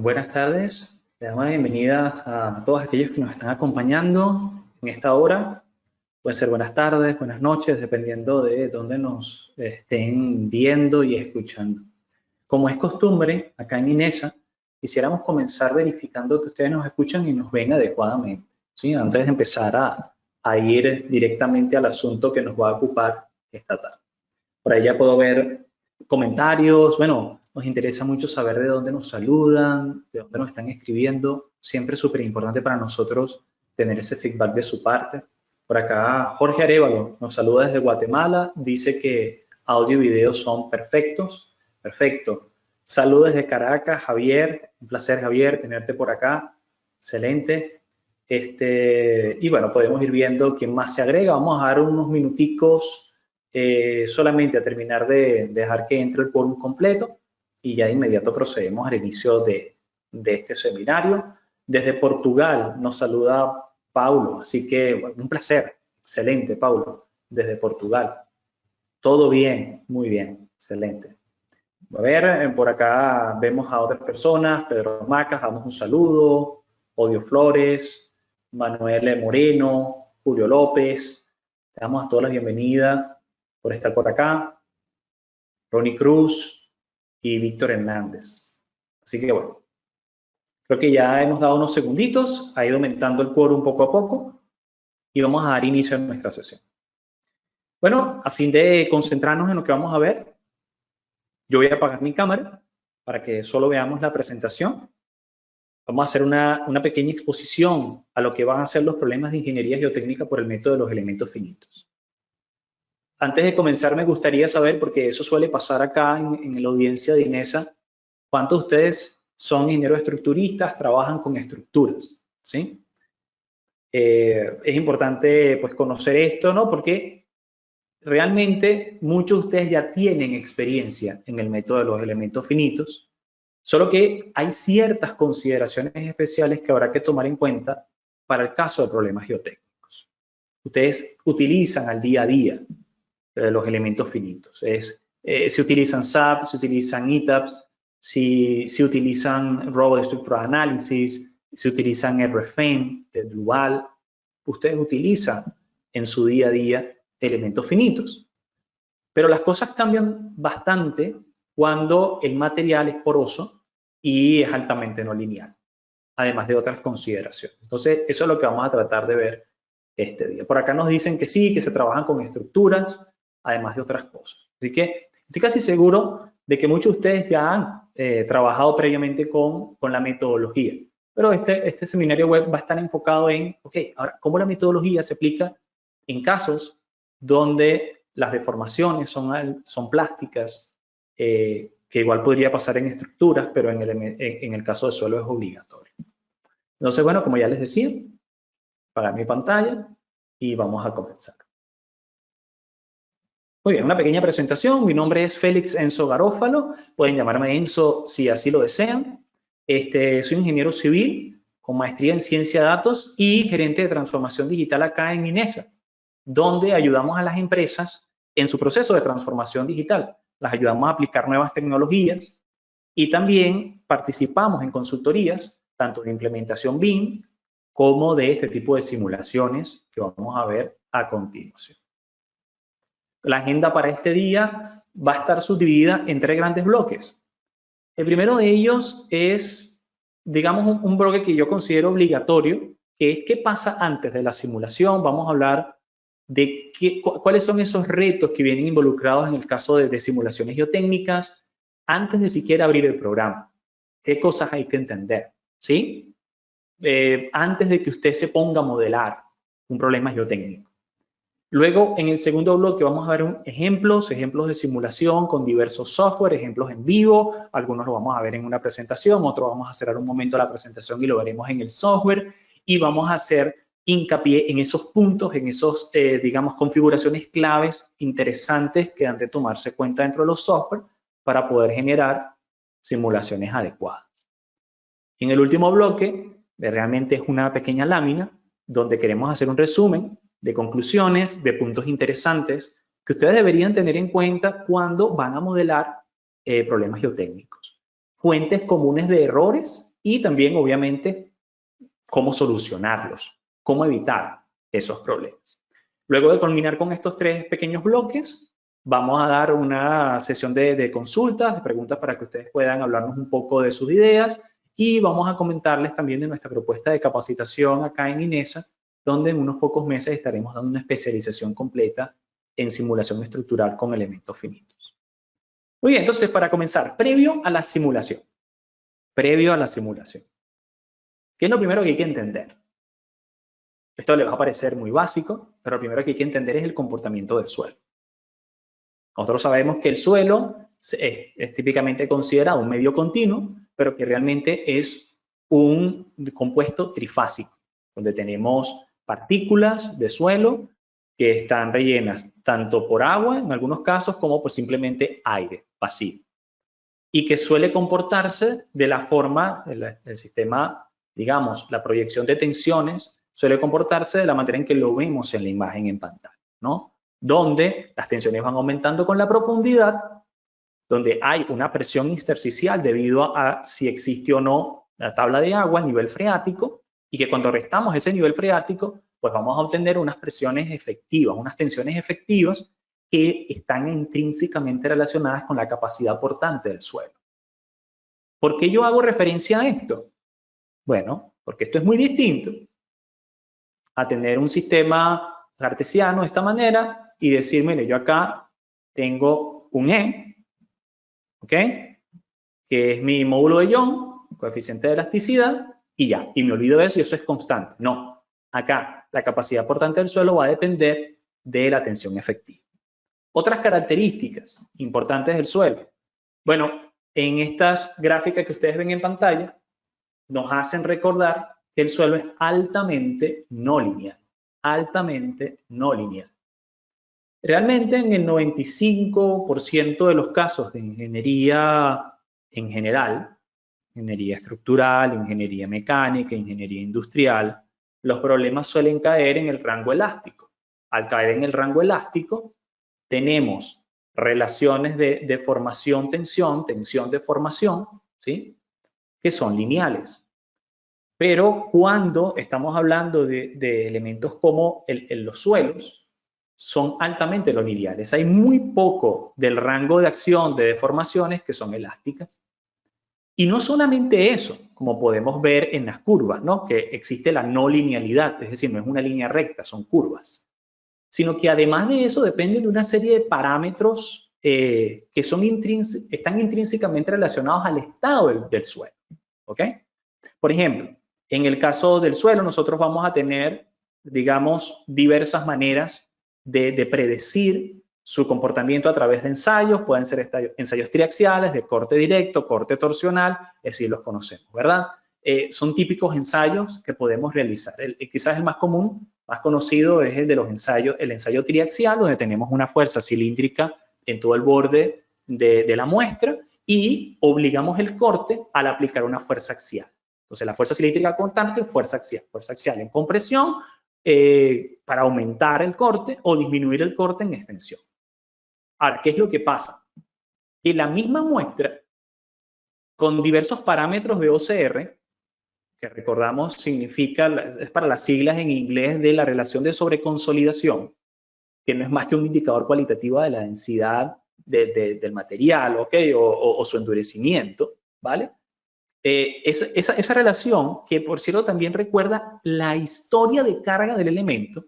Buenas tardes, le damos la bienvenida a todos aquellos que nos están acompañando en esta hora. Pueden ser buenas tardes, buenas noches, dependiendo de dónde nos estén viendo y escuchando. Como es costumbre, acá en INESA, quisiéramos comenzar verificando que ustedes nos escuchan y nos ven adecuadamente, ¿sí? Antes de empezar a ir directamente al asunto que nos va a ocupar esta tarde. Por ahí ya puedo ver comentarios. Bueno, nos interesa mucho saber de dónde nos saludan, de dónde nos están escribiendo. Siempre es súper importante para nosotros tener ese feedback de su parte. Por acá Jorge Arévalo nos saluda desde Guatemala. Dice que audio y video son perfectos. Perfecto. Saludos desde Caracas, Javier. Un placer, Javier, tenerte por acá. Excelente. Y bueno, podemos ir viendo quién más se agrega. Vamos a dar unos minuticos solamente a terminar de dejar que entre el quórum completo y ya de inmediato procedemos al inicio de este seminario. Desde Portugal nos saluda Paulo, así que bueno, un placer. Excelente, Paulo, desde Portugal. Todo bien, muy bien, excelente. A ver, por acá vemos a otras personas. Pedro Macas, damos un saludo. Odio Flores, Manuel Moreno, Julio López. Te damos a todas las bienvenidas por estar por acá. Ronnie Cruz y Víctor Hernández. Así que bueno, creo que ya hemos dado unos segunditos, ha ido aumentando el quórum poco a poco y vamos a dar inicio a nuestra sesión. Bueno, a fin de concentrarnos en lo que vamos a ver, yo voy a apagar mi cámara para que solo veamos la presentación. Vamos a hacer una pequeña exposición a lo que van a ser los problemas de ingeniería geotécnica por el método de los elementos finitos. Antes de comenzar, me gustaría saber, porque eso suele pasar acá en la audiencia de INESA, ¿cuántos de ustedes son ingenieros estructuristas, trabajan con estructuras? ¿Sí? Es importante pues, conocer esto, ¿no? Porque realmente muchos de ustedes ya tienen experiencia en el método de los elementos finitos, solo que hay ciertas consideraciones especiales que habrá que tomar en cuenta para el caso de problemas geotécnicos. Ustedes utilizan al día a día los elementos finitos. Se utilizan SAP, se utilizan ETABS, si utilizan Robot Structural Analysis, se utilizan RFM, Dual. Ustedes utilizan en su día a día elementos finitos. Pero las cosas cambian bastante cuando el material es poroso y es altamente no lineal, además de otras consideraciones. Entonces, eso es lo que vamos a tratar de ver este día. Por acá nos dicen que sí, que se trabajan con estructuras, además de otras cosas. Así que estoy casi seguro de que muchos de ustedes ya han trabajado previamente con la metodología. Pero este seminario web va a estar enfocado en, ok, ahora, ¿cómo la metodología se aplica en casos donde las deformaciones son plásticas, que igual podría pasar en estructuras, pero en el caso de suelo es obligatorio? Entonces, bueno, como ya les decía, apagar mi pantalla y vamos a comenzar. Muy bien, una pequeña presentación. Mi nombre es Félix Enzo Garófalo. Pueden llamarme Enzo si así lo desean. Soy ingeniero civil con maestría en ciencia de datos y gerente de transformación digital acá en INESA, donde ayudamos a las empresas en su proceso de transformación digital. Las ayudamos a aplicar nuevas tecnologías y también participamos en consultorías, tanto de implementación BIM como de este tipo de simulaciones que vamos a ver a continuación. La agenda para este día va a estar subdividida en 3 grandes bloques. El primero de ellos es, digamos, un bloque que yo considero obligatorio, que es qué pasa antes de la simulación. Vamos a hablar de cuáles son esos retos que vienen involucrados en el caso de simulaciones geotécnicas antes de siquiera abrir el programa. ¿Qué cosas hay que entender? ¿Sí? Antes de que usted se ponga a modelar un problema geotécnico. Luego, en el segundo bloque vamos a ver ejemplos de simulación con diversos software, ejemplos en vivo. Algunos lo vamos a ver en una presentación, otros vamos a cerrar un momento la presentación y lo veremos en el software. Y vamos a hacer hincapié en esos puntos, en esos, digamos, configuraciones claves interesantes que han de tomarse cuenta dentro de los software para poder generar simulaciones adecuadas. En el último bloque, realmente es una pequeña lámina donde queremos hacer un resumen de conclusiones, de puntos interesantes que ustedes deberían tener en cuenta cuando van a modelar problemas geotécnicos. Fuentes comunes de errores y también, obviamente, cómo solucionarlos, cómo evitar esos problemas. Luego de culminar con estos 3 pequeños bloques, vamos a dar una sesión de consultas, de preguntas para que ustedes puedan hablarnos un poco de sus ideas y vamos a comentarles también de nuestra propuesta de capacitación acá en INESA, donde en unos pocos meses estaremos dando una especialización completa en simulación estructural con elementos finitos. Muy bien, entonces para comenzar, previo a la simulación. Previo a la simulación. ¿Qué es lo primero que hay que entender? Esto les va a parecer muy básico, pero lo primero que hay que entender es el comportamiento del suelo. Nosotros sabemos que el suelo es típicamente considerado un medio continuo, pero que realmente es un compuesto trifásico, donde tenemos partículas de suelo que están rellenas tanto por agua, en algunos casos, como por simplemente aire, vacío. Y que suele comportarse de la forma, el sistema, digamos, la proyección de tensiones, suele comportarse de la manera en que lo vemos en la imagen en pantalla, ¿no? Donde las tensiones van aumentando con la profundidad, donde hay una presión intersticial debido a si existe o no la tabla de agua a nivel freático, y que cuando restamos ese nivel freático, pues vamos a obtener unas presiones efectivas, unas tensiones efectivas que están intrínsecamente relacionadas con la capacidad portante del suelo. ¿Por qué yo hago referencia a esto? Bueno, porque esto es muy distinto a tener un sistema cartesiano de esta manera y decir, mire, yo acá tengo un E, ¿ok? Que es mi módulo de Young, coeficiente de elasticidad, y ya, y me olvido de eso y eso es constante. No, acá la capacidad portante del suelo va a depender de la tensión efectiva. Otras características importantes del suelo. Bueno, en estas gráficas que ustedes ven en pantalla, nos hacen recordar que el suelo es altamente no lineal. Altamente no lineal. Realmente en el 95% de los casos de ingeniería en general, ingeniería estructural, ingeniería mecánica, ingeniería industrial, los problemas suelen caer en el rango elástico. Al caer en el rango elástico, tenemos relaciones de deformación-tensión, tensión-deformación, ¿sí? Que son lineales. Pero cuando estamos hablando de elementos como los suelos, son altamente no lineales. Hay muy poco del rango de acción de deformaciones que son elásticas. Y no solamente eso, como podemos ver en las curvas, ¿no? Que existe la no linealidad, es decir, no es una línea recta, son curvas. Sino que además de eso dependen de una serie de parámetros que están intrínsecamente relacionados al estado del suelo. ¿Ok? Por ejemplo, en el caso del suelo, nosotros vamos a tener, digamos, diversas maneras de predecir su comportamiento a través de ensayos. Pueden ser ensayos triaxiales, de corte directo, corte torsional, es decir, los conocemos, ¿verdad? Son típicos ensayos que podemos realizar. Quizás el más común, más conocido, es el de los ensayos, el ensayo triaxial, donde tenemos una fuerza cilíndrica en todo el borde de la muestra y obligamos el corte al aplicar una fuerza axial. Entonces, la fuerza cilíndrica constante, fuerza axial en compresión para aumentar el corte o disminuir el corte en extensión. Ahora, ¿qué es lo que pasa? Que la misma muestra, con diversos parámetros de OCR, que recordamos significa, es para las siglas en inglés de la relación de sobreconsolidación, que no es más que un indicador cualitativo de la densidad del material, ¿ok? O su endurecimiento, ¿vale? Esa relación, que por cierto también recuerda la historia de carga del elemento,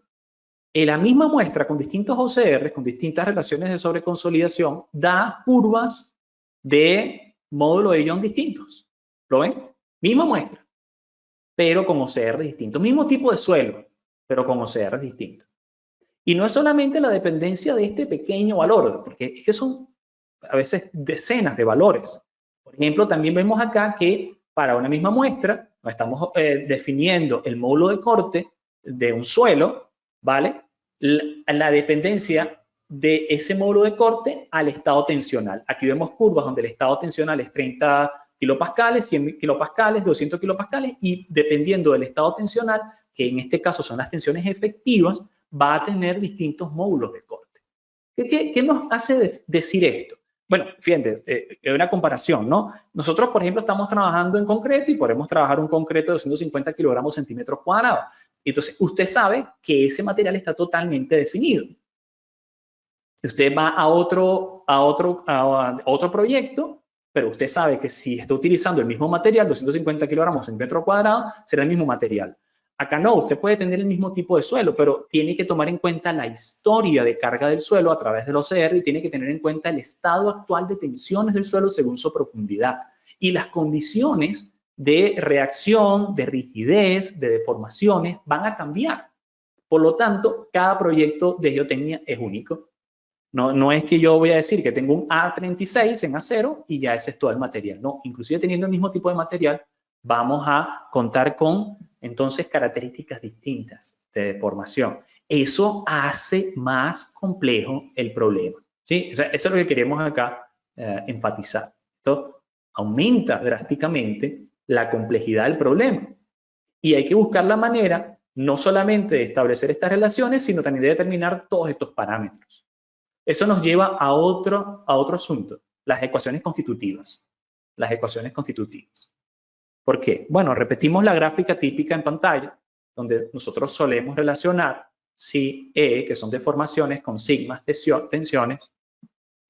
en la misma muestra con distintos OCR, con distintas relaciones de sobreconsolidación, da curvas de módulo de Young distintos. ¿Lo ven? Misma muestra, pero con OCR distintos. Mismo tipo de suelo, pero con OCR distintos. Y no es solamente la dependencia de este pequeño valor, porque es que son a veces decenas de valores. Por ejemplo, también vemos acá que para una misma muestra, estamos definiendo el módulo de corte de un suelo, ¿vale? La dependencia de ese módulo de corte al estado tensional. Aquí vemos curvas donde el estado tensional es 30 kilopascales, 100 kilopascales, 200 kilopascales, y dependiendo del estado tensional, que en este caso son las tensiones efectivas, va a tener distintos módulos de corte. ¿Qué nos hace decir esto? bueno, fíjense, es una comparación, ¿no? Nosotros, por ejemplo, estamos trabajando en concreto y podemos trabajar un concreto de 250 kilogramos centímetros cuadrados. Entonces, usted sabe que ese material está totalmente definido. Usted va a otro proyecto, pero usted sabe que si está utilizando el mismo material, 250 kilogramos centímetros cuadrados, será el mismo material. Acá no, usted puede tener el mismo tipo de suelo, pero tiene que tomar en cuenta la historia de carga del suelo a través del OCR y tiene que tener en cuenta el estado actual de tensiones del suelo según su profundidad y las condiciones de reacción, de rigidez, de deformaciones van a cambiar. Por lo tanto, cada proyecto de geotecnia es único. No es que yo voy a decir que tengo un A36 en acero y ya ese es todo el material. No, inclusive teniendo el mismo tipo de material, vamos a contar con entonces características distintas de deformación. Eso hace más complejo el problema. ¿Sí? Eso es lo que queremos acá enfatizar. Esto aumenta drásticamente la complejidad del problema. Y hay que buscar la manera no solamente de establecer estas relaciones, sino también de determinar todos estos parámetros. Eso nos lleva a otro asunto, las ecuaciones constitutivas. Las ecuaciones constitutivas. ¿Por qué? Bueno, repetimos la gráfica típica en pantalla, donde nosotros solemos relacionar psi, E, que son deformaciones, con sigmas, tensiones.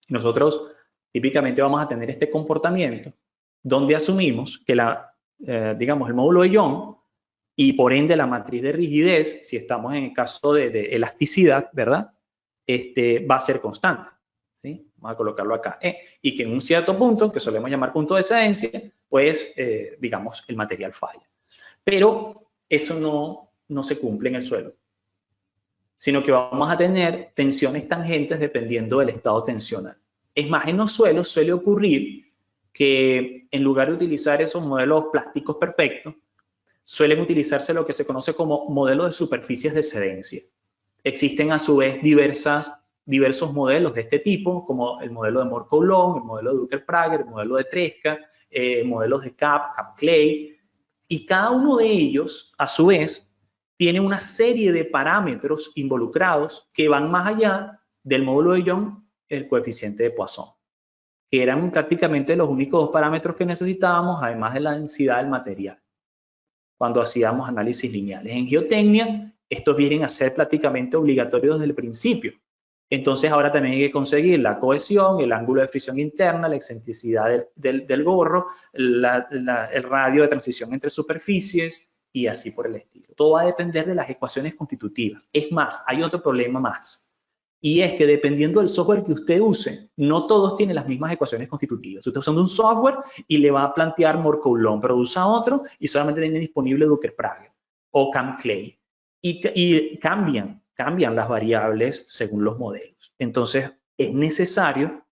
Y nosotros típicamente vamos a tener este comportamiento, donde asumimos que digamos, el módulo de Young y por ende la matriz de rigidez, si estamos en el caso de elasticidad, ¿verdad? Va a ser constante, ¿sí? Vamos a colocarlo acá. Y que en un cierto punto, que solemos llamar punto de excedencia, pues, digamos, el material falla. Pero eso no se cumple en el suelo, sino que vamos a tener tensiones tangentes dependiendo del estado tensional. Es más, en los suelos suele ocurrir que en lugar de utilizar esos modelos plásticos perfectos, suelen utilizarse lo que se conoce como modelos de superficies de excedencia. Existen a su vez diversos modelos de este tipo, como el modelo de Moore-Coulomb, el modelo de Drucker-Prager, el modelo de Tresca, modelos de Clay, y cada uno de ellos, a su vez, tiene una serie de parámetros involucrados que van más allá del módulo de Young, el coeficiente de Poisson, que eran prácticamente los únicos dos parámetros que necesitábamos, además de la densidad del material, cuando hacíamos análisis lineales. En geotecnia, estos vienen a ser prácticamente obligatorios desde el principio. Entonces ahora también hay que conseguir la cohesión, el ángulo de fricción interna, la excentricidad del gorro, el radio de transición entre superficies y así por el estilo. Todo va a depender de las ecuaciones constitutivas. Es más, hay otro problema más. Y es que dependiendo del software que usted use, no todos tienen las mismas ecuaciones constitutivas. Usted está usando un software y le va a plantear Moore-Coulomb, pero usa otro y solamente tiene disponible Drucker-Prager o Clay. Y cambian las variables según los modelos. Entonces, es necesario,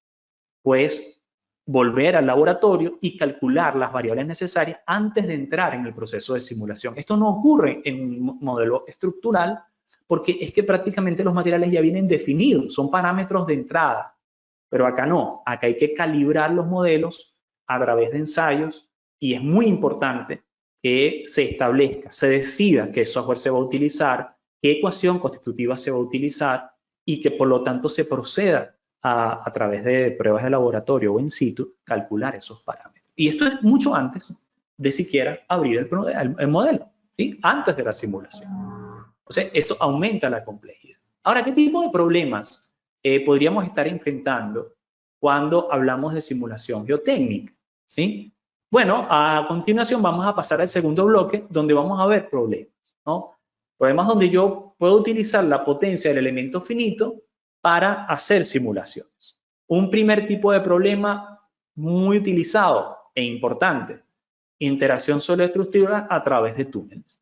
pues, volver al laboratorio y calcular las variables necesarias antes de entrar en el proceso de simulación. Esto no ocurre en un modelo estructural porque es que prácticamente los materiales ya vienen definidos, son parámetros de entrada. Pero acá no, acá hay que calibrar los modelos a través de ensayos y es muy importante que se establezca, se decida qué software se va a utilizar, qué ecuación constitutiva se va a utilizar y que por lo tanto se proceda a través de pruebas de laboratorio o in situ, calcular esos parámetros. Y esto es mucho antes de siquiera abrir el modelo, ¿sí? Antes de la simulación. Entonces, eso aumenta la complejidad. Ahora, ¿qué tipo de problemas podríamos estar enfrentando cuando hablamos de simulación geotécnica? ¿Sí? Bueno, a continuación vamos a pasar al segundo bloque, donde vamos a ver problemas, ¿no? Problemas donde yo puedo utilizar la potencia del elemento finito para hacer simulaciones. Un primer tipo de problema muy utilizado e importante, interacción sólido-estructura a través de túneles.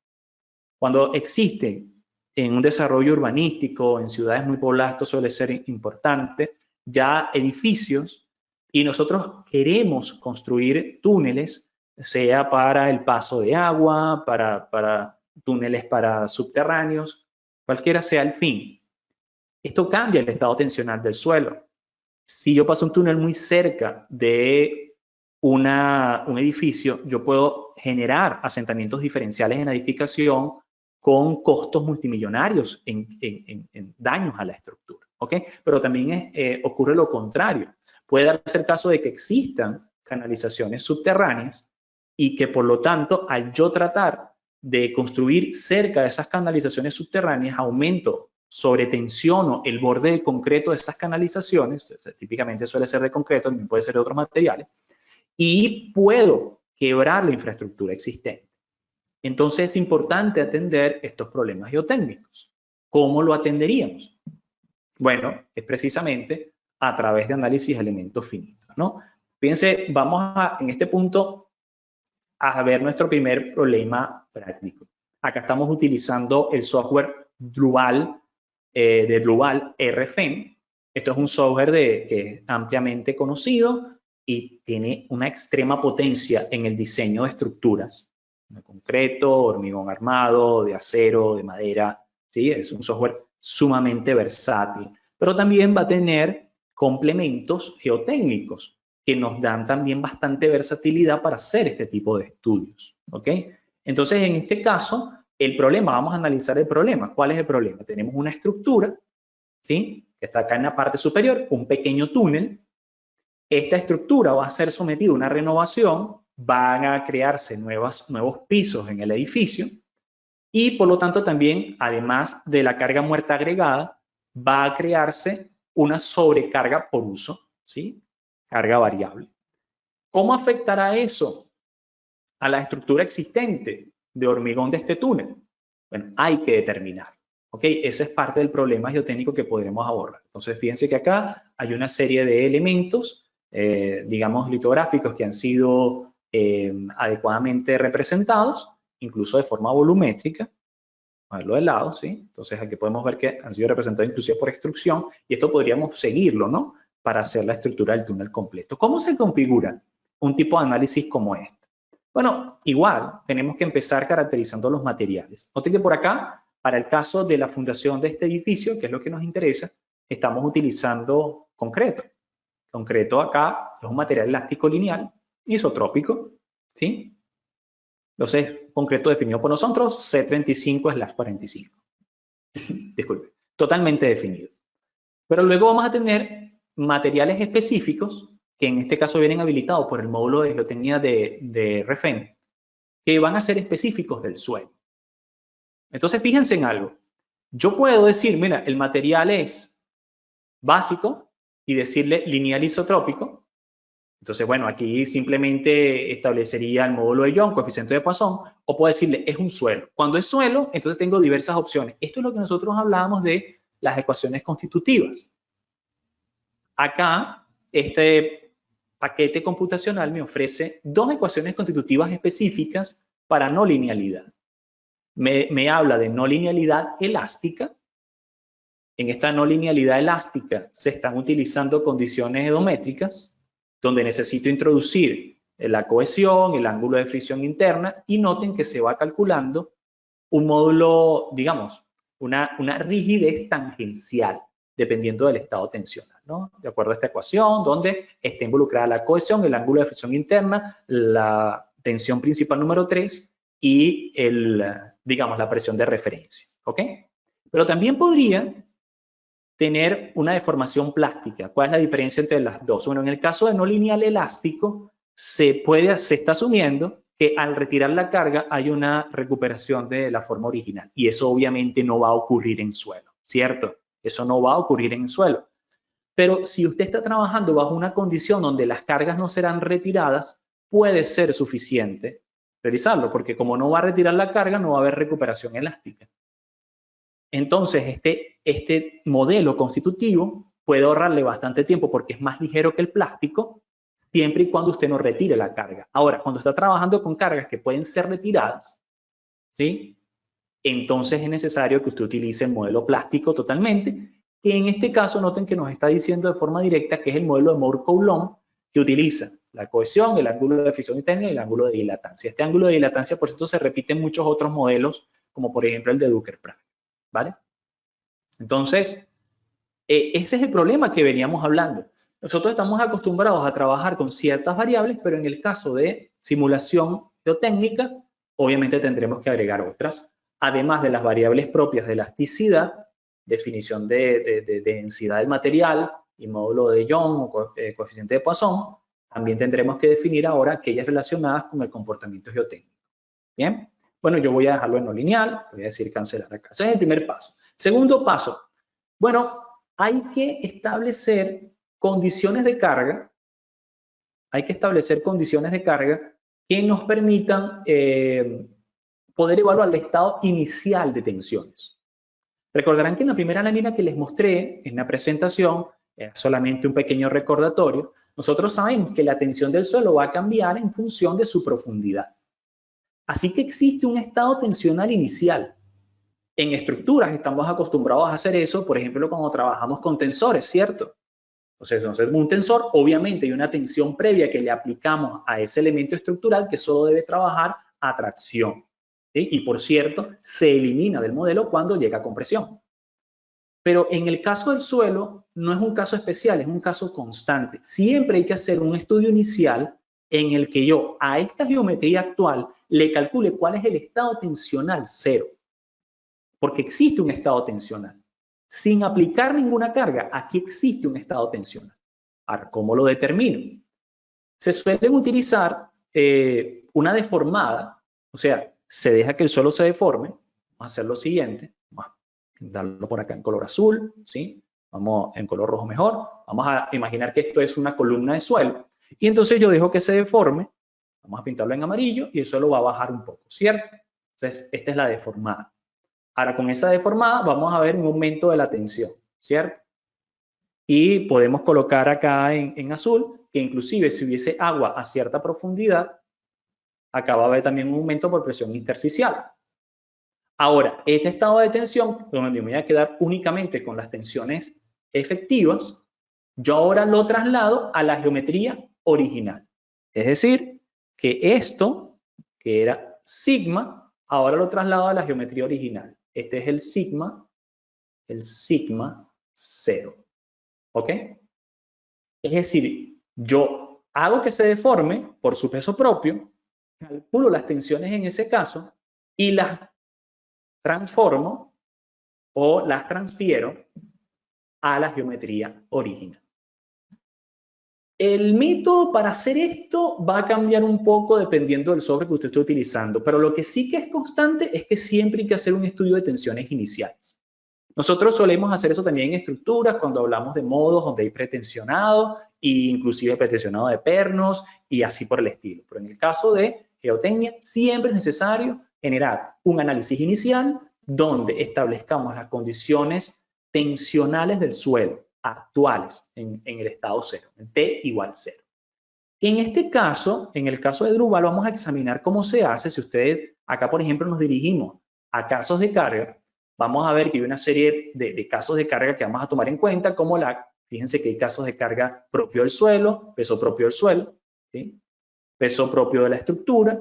Cuando existen en un desarrollo urbanístico, en ciudades muy pobladas, esto suele ser importante, ya edificios, y nosotros queremos construir túneles, sea para el paso de agua, para túneles para subterráneos, cualquiera sea el fin. Esto cambia el estado tensional del suelo. Si yo paso un túnel muy cerca de un edificio, yo puedo generar asentamientos diferenciales en la edificación con costos multimillonarios en daños a la estructura. ¿ok? Pero también ocurre lo contrario. Puede darse el caso de que existan canalizaciones subterráneas y que por lo tanto, al yo tratar de construir cerca de esas canalizaciones subterráneas, aumento, sobretensiono el borde de concreto de esas canalizaciones, típicamente suele ser de concreto, también puede ser de otros materiales, y puedo quebrar la infraestructura existente. Entonces es importante atender estos problemas geotécnicos. ¿Cómo lo atenderíamos? Bueno, es precisamente a través de análisis de elementos finitos, ¿no? Fíjense, vamos en este punto a ver nuestro primer problema práctico. Acá estamos utilizando el software Drupal, de Drupal RFEM. Esto es un software que es ampliamente conocido y tiene una extrema potencia en el diseño de estructuras, de concreto, hormigón armado, de acero, de madera, ¿sí? Es un software sumamente versátil, pero también va a tener complementos geotécnicos que nos dan también bastante versatilidad para hacer este tipo de estudios, ¿ok? Entonces, en este caso, el problema, vamos a analizar el problema. ¿Cuál es el problema? Tenemos una estructura, ¿sí? Que está acá en la parte superior, un pequeño túnel. Esta estructura va a ser sometida a una renovación, van a crearse nuevos pisos en el edificio y por lo tanto también, además de la carga muerta agregada, va a crearse una sobrecarga por uso, ¿sí? Carga variable. ¿Cómo afectará eso a la estructura existente de hormigón de este túnel? Bueno, hay que determinar, ¿ok? Ese es parte del problema geotécnico que podremos abordar. Entonces, fíjense que acá hay una serie de elementos, digamos, litográficos que han sido adecuadamente representados, incluso de forma volumétrica. A verlo de lado, ¿sí? Entonces aquí podemos ver que han sido representados inclusive por extrusión y esto podríamos seguirlo, ¿no? Para hacer la estructura del túnel completo. ¿Cómo se configura un tipo de análisis como este? Bueno, igual tenemos que empezar caracterizando los materiales. Noten que por acá, para el caso de la fundación de este edificio, que es lo que nos interesa, estamos utilizando concreto. Concreto acá es un material elástico lineal, isotrópico, ¿sí? Entonces, concreto definido por nosotros, C35/45. Disculpe, totalmente definido. Pero luego vamos a tener materiales específicos, que en este caso vienen habilitados por el módulo de geotecnia de RFEM, que van a ser específicos del suelo. Entonces, fíjense en algo. Yo puedo decir, mira, el material es básico y decirle lineal isotrópico. Entonces, bueno, aquí simplemente establecería el módulo de Young, coeficiente de Poisson, o puedo decirle es un suelo. Cuando es suelo, entonces tengo diversas opciones. Esto es lo que nosotros hablábamos de las ecuaciones constitutivas. Acá, este paquete computacional me ofrece dos ecuaciones constitutivas específicas para no linealidad. Me habla de no linealidad elástica. En esta no linealidad elástica se están utilizando condiciones geométricas donde necesito introducir la cohesión, el ángulo de fricción interna y noten que se va calculando un módulo, digamos, una rigidez tangencial dependiendo del estado tensional, ¿no? De acuerdo a esta ecuación, donde está involucrada la cohesión, el ángulo de fricción interna, la tensión principal número 3 y digamos, la presión de referencia, ¿ok? Pero también podría tener una deformación plástica. ¿Cuál es la diferencia entre las dos? Bueno, en el caso de no lineal elástico, se está asumiendo que al retirar la carga hay una recuperación de la forma original. Y eso obviamente no va a ocurrir en suelo, ¿cierto? Eso no va a ocurrir en suelo. Pero si usted está trabajando bajo una condición donde las cargas no serán retiradas, puede ser suficiente realizarlo, porque como no va a retirar la carga, no va a haber recuperación elástica. Entonces, este modelo constitutivo puede ahorrarle bastante tiempo porque es más ligero que el plástico, siempre y cuando usted no retire la carga. Ahora, cuando está trabajando con cargas que pueden ser retiradas, ¿sí? Entonces es necesario que usted utilice el modelo plástico totalmente, que en este caso noten que nos está diciendo de forma directa que es el modelo de Moore-Coulomb, que utiliza la cohesión, el ángulo de fricción interna y el ángulo de dilatancia. Este ángulo de dilatancia, por cierto, se repite en muchos otros modelos, como por ejemplo el de Ducker-Prague, ¿vale? Entonces, ese es el problema que veníamos hablando. Nosotros estamos acostumbrados a trabajar con ciertas variables, pero en el caso de simulación geotécnica, obviamente tendremos que agregar otras, además de las variables propias de elasticidad, definición de densidad del material y módulo de Young o coeficiente de Poisson, también tendremos que definir ahora aquellas relacionadas con el comportamiento geotécnico. Bien, bueno, yo voy a dejarlo en no lineal, voy a decir cancelar acá. Ese es el primer paso. Segundo paso, bueno, hay que establecer condiciones de carga, que nos permitan poder evaluar el estado inicial de tensiones. Recordarán que en la primera lámina que les mostré en la presentación, era solamente un pequeño recordatorio, nosotros sabemos que la tensión del suelo va a cambiar en función de su profundidad. Así que existe un estado tensional inicial. En estructuras estamos acostumbrados a hacer eso, por ejemplo, cuando trabajamos con tensores, ¿cierto? Entonces, un tensor, obviamente hay una tensión previa que le aplicamos a ese elemento estructural que solo debe trabajar a tracción. ¿Sí? Y por cierto, se elimina del modelo cuando llega a compresión. Pero en el caso del suelo, no es un caso especial, es un caso constante. Siempre hay que hacer un estudio inicial en el que yo a esta geometría actual le calcule cuál es el estado tensional cero. Porque existe un estado tensional. Sin aplicar ninguna carga, aquí existe un estado tensional. Ahora, ¿cómo lo determino? Se suelen utilizar una deformada, o sea, se deja que el suelo se deforme. Vamos a hacer lo siguiente, vamos a darlo por acá en color azul, ¿sí? Vamos en color rojo mejor. Vamos a imaginar que esto es una columna de suelo. Y entonces yo dejo que se deforme, vamos a pintarlo en amarillo y el suelo va a bajar un poco, ¿cierto? Entonces, esta es la deformada. Ahora, con esa deformada vamos a ver un aumento de la tensión, ¿cierto? Y podemos colocar acá en azul que inclusive si hubiese agua a cierta profundidad, acá va a haber también un aumento por presión intersticial. Ahora, este estado de tensión, donde me voy a quedar únicamente con las tensiones efectivas, yo ahora lo traslado a la geometría original. Es decir, que esto, que era sigma, ahora lo traslado a la geometría original. Este es el sigma 0. ¿Ok? Es decir, yo hago que se deforme por su peso propio, calculo las tensiones en ese caso y las transformo o las transfiero a la geometría original. El método para hacer esto va a cambiar un poco dependiendo del software que usted esté utilizando, pero lo que sí que es constante es que siempre hay que hacer un estudio de tensiones iniciales. Nosotros solemos hacer eso también en estructuras cuando hablamos de modos donde hay pretensionado e inclusive pretensionado de pernos y así por el estilo. Pero en el caso de geotecnia siempre es necesario generar un análisis inicial donde establezcamos las condiciones tensionales del suelo actuales en el estado cero, en T igual 0. En este caso, en el caso de Drupal, vamos a examinar cómo se hace. Si ustedes acá, por ejemplo, nos dirigimos a casos de carga, vamos a ver que hay una serie de casos de carga que vamos a tomar en cuenta, como fíjense que hay casos de carga propio del suelo, peso propio del suelo, ¿sí? Peso propio de la estructura,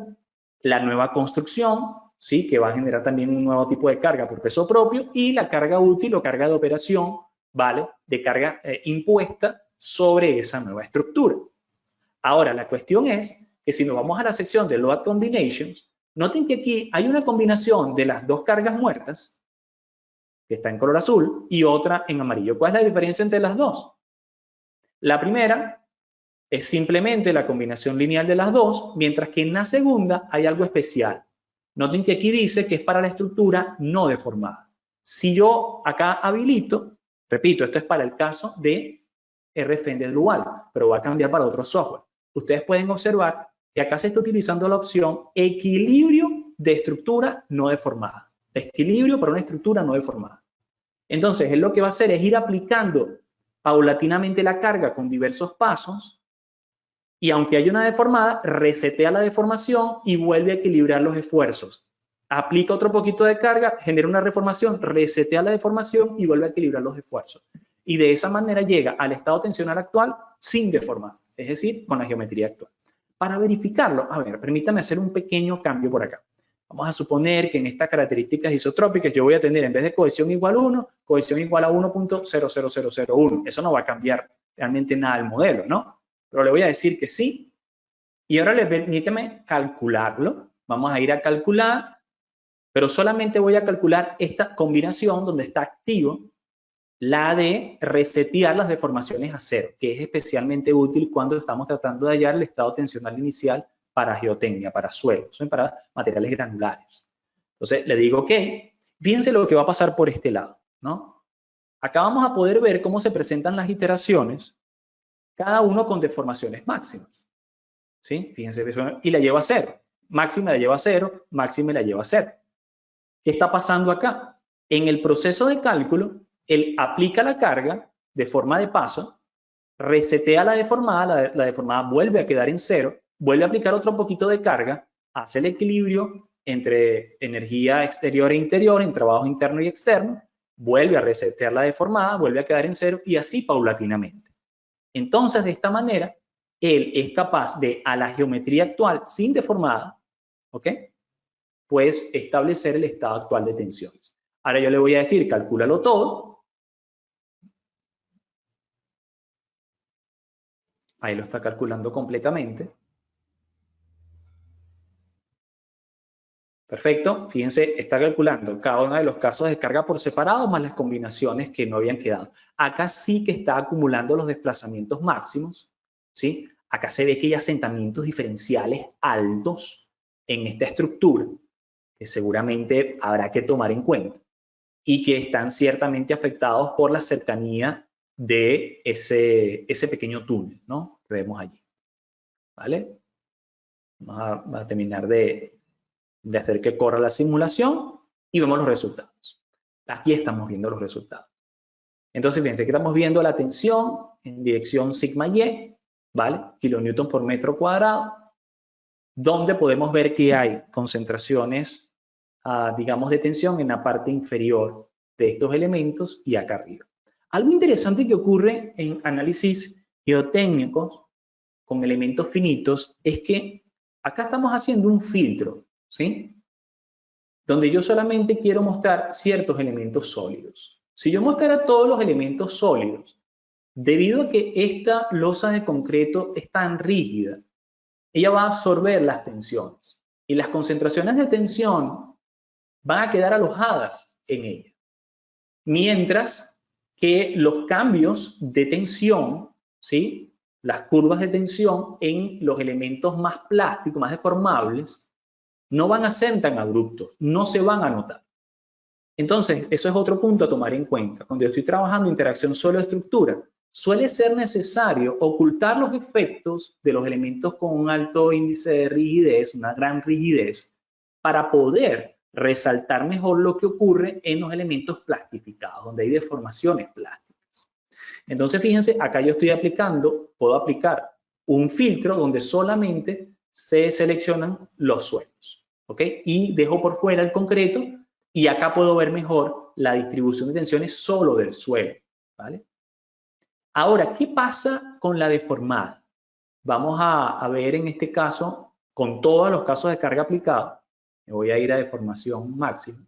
la nueva construcción, ¿sí? Que va a generar también un nuevo tipo de carga por peso propio, y la carga útil o carga de operación, ¿vale? De carga impuesta sobre esa nueva estructura. Ahora, la cuestión es que si nos vamos a la sección de Load Combinations, noten que aquí hay una combinación de las dos cargas muertas, que está en color azul, y otra en amarillo. ¿Cuál es la diferencia entre las dos? La primera es simplemente la combinación lineal de las dos, mientras que en la segunda hay algo especial. Noten que aquí dice que es para la estructura no deformada. Si yo acá habilito, repito, esto es para el caso de RFN de Drupal, pero va a cambiar para otro software. Ustedes pueden observar que acá se está utilizando la opción equilibrio de estructura no deformada. Equilibrio para una estructura no deformada. Entonces, él lo que va a hacer es ir aplicando paulatinamente la carga con diversos pasos y aunque haya una deformada, resetea la deformación y vuelve a equilibrar los esfuerzos. Aplica otro poquito de carga, genera una reformación, resetea la deformación y vuelve a equilibrar los esfuerzos. Y de esa manera llega al estado tensional actual sin deformar, es decir, con la geometría actual. Para verificarlo, a ver, permítame hacer un pequeño cambio por acá. Vamos a suponer que en estas características isotrópicas yo voy a tener en vez de cohesión igual 1, cohesión igual a 1.00001. Eso no va a cambiar realmente nada del modelo, ¿no? Pero le voy a decir que sí. Y ahora permíteme calcularlo. Vamos a ir a calcular, pero solamente voy a calcular esta combinación donde está activo la de resetear las deformaciones a cero, que es especialmente útil cuando estamos tratando de hallar el estado tensional inicial para geotecnia, para suelos, para materiales granulares. Entonces le digo, ok, fíjense lo que va a pasar por este lado, ¿no? Acá vamos a poder ver cómo se presentan las iteraciones, cada uno con deformaciones máximas, ¿sí? Fíjense, y la lleva a cero. Máxima la lleva a cero, máxima la lleva a cero. ¿Qué está pasando acá? En el proceso de cálculo, él aplica la carga de forma de paso, resetea la deformada vuelve a quedar en cero, vuelve a aplicar otro poquito de carga, hace el equilibrio entre energía exterior e interior, en trabajo interno y externo, vuelve a resetear la deformada, vuelve a quedar en cero y así paulatinamente. Entonces, de esta manera, él es capaz de, a la geometría actual sin deformada, ¿ok?, pues establecer el estado actual de tensiones. Ahora yo le voy a decir, calcúlalo todo. Ahí lo está calculando completamente. Perfecto. Fíjense, está calculando cada uno de los casos de carga por separado más las combinaciones que no habían quedado. Acá sí que está acumulando los desplazamientos máximos, ¿sí? Acá se ve que hay asentamientos diferenciales altos en esta estructura, que seguramente habrá que tomar en cuenta y que están ciertamente afectados por la cercanía de ese pequeño túnel, ¿no?, que vemos allí. ¿Vale? Vamos a terminar de hacer que corra la simulación y vemos los resultados. Aquí estamos viendo los resultados. Entonces, fíjense que estamos viendo la tensión en dirección sigma y, ¿vale?, kilonewton por metro cuadrado, donde podemos ver que hay concentraciones, digamos, de tensión en la parte inferior de estos elementos y acá arriba. Algo interesante que ocurre en análisis geotécnicos con elementos finitos es que acá estamos haciendo un filtro, ¿sí?, donde yo solamente quiero mostrar ciertos elementos sólidos. Si yo mostrara todos los elementos sólidos, debido a que esta losa de concreto es tan rígida, ella va a absorber las tensiones y las concentraciones de tensión van a quedar alojadas en ella. Mientras que los cambios de tensión, ¿sí?, las curvas de tensión en los elementos más plásticos, más deformables, no van a ser tan abruptos, no se van a notar. Entonces, eso es otro punto a tomar en cuenta. Cuando yo estoy trabajando interacción suelo-estructura, suele ser necesario ocultar los efectos de los elementos con un alto índice de rigidez, una gran rigidez, para poder resaltar mejor lo que ocurre en los elementos plastificados, donde hay deformaciones plásticas. Entonces, fíjense, acá yo estoy aplicando, puedo aplicar un filtro donde solamente se seleccionan los suelos, ¿ok? Y dejo por fuera el concreto y acá puedo ver mejor la distribución de tensiones solo del suelo, ¿vale? Ahora, ¿qué pasa con la deformada? Vamos a ver en este caso, con todos los casos de carga aplicada, me voy a ir a deformación máxima.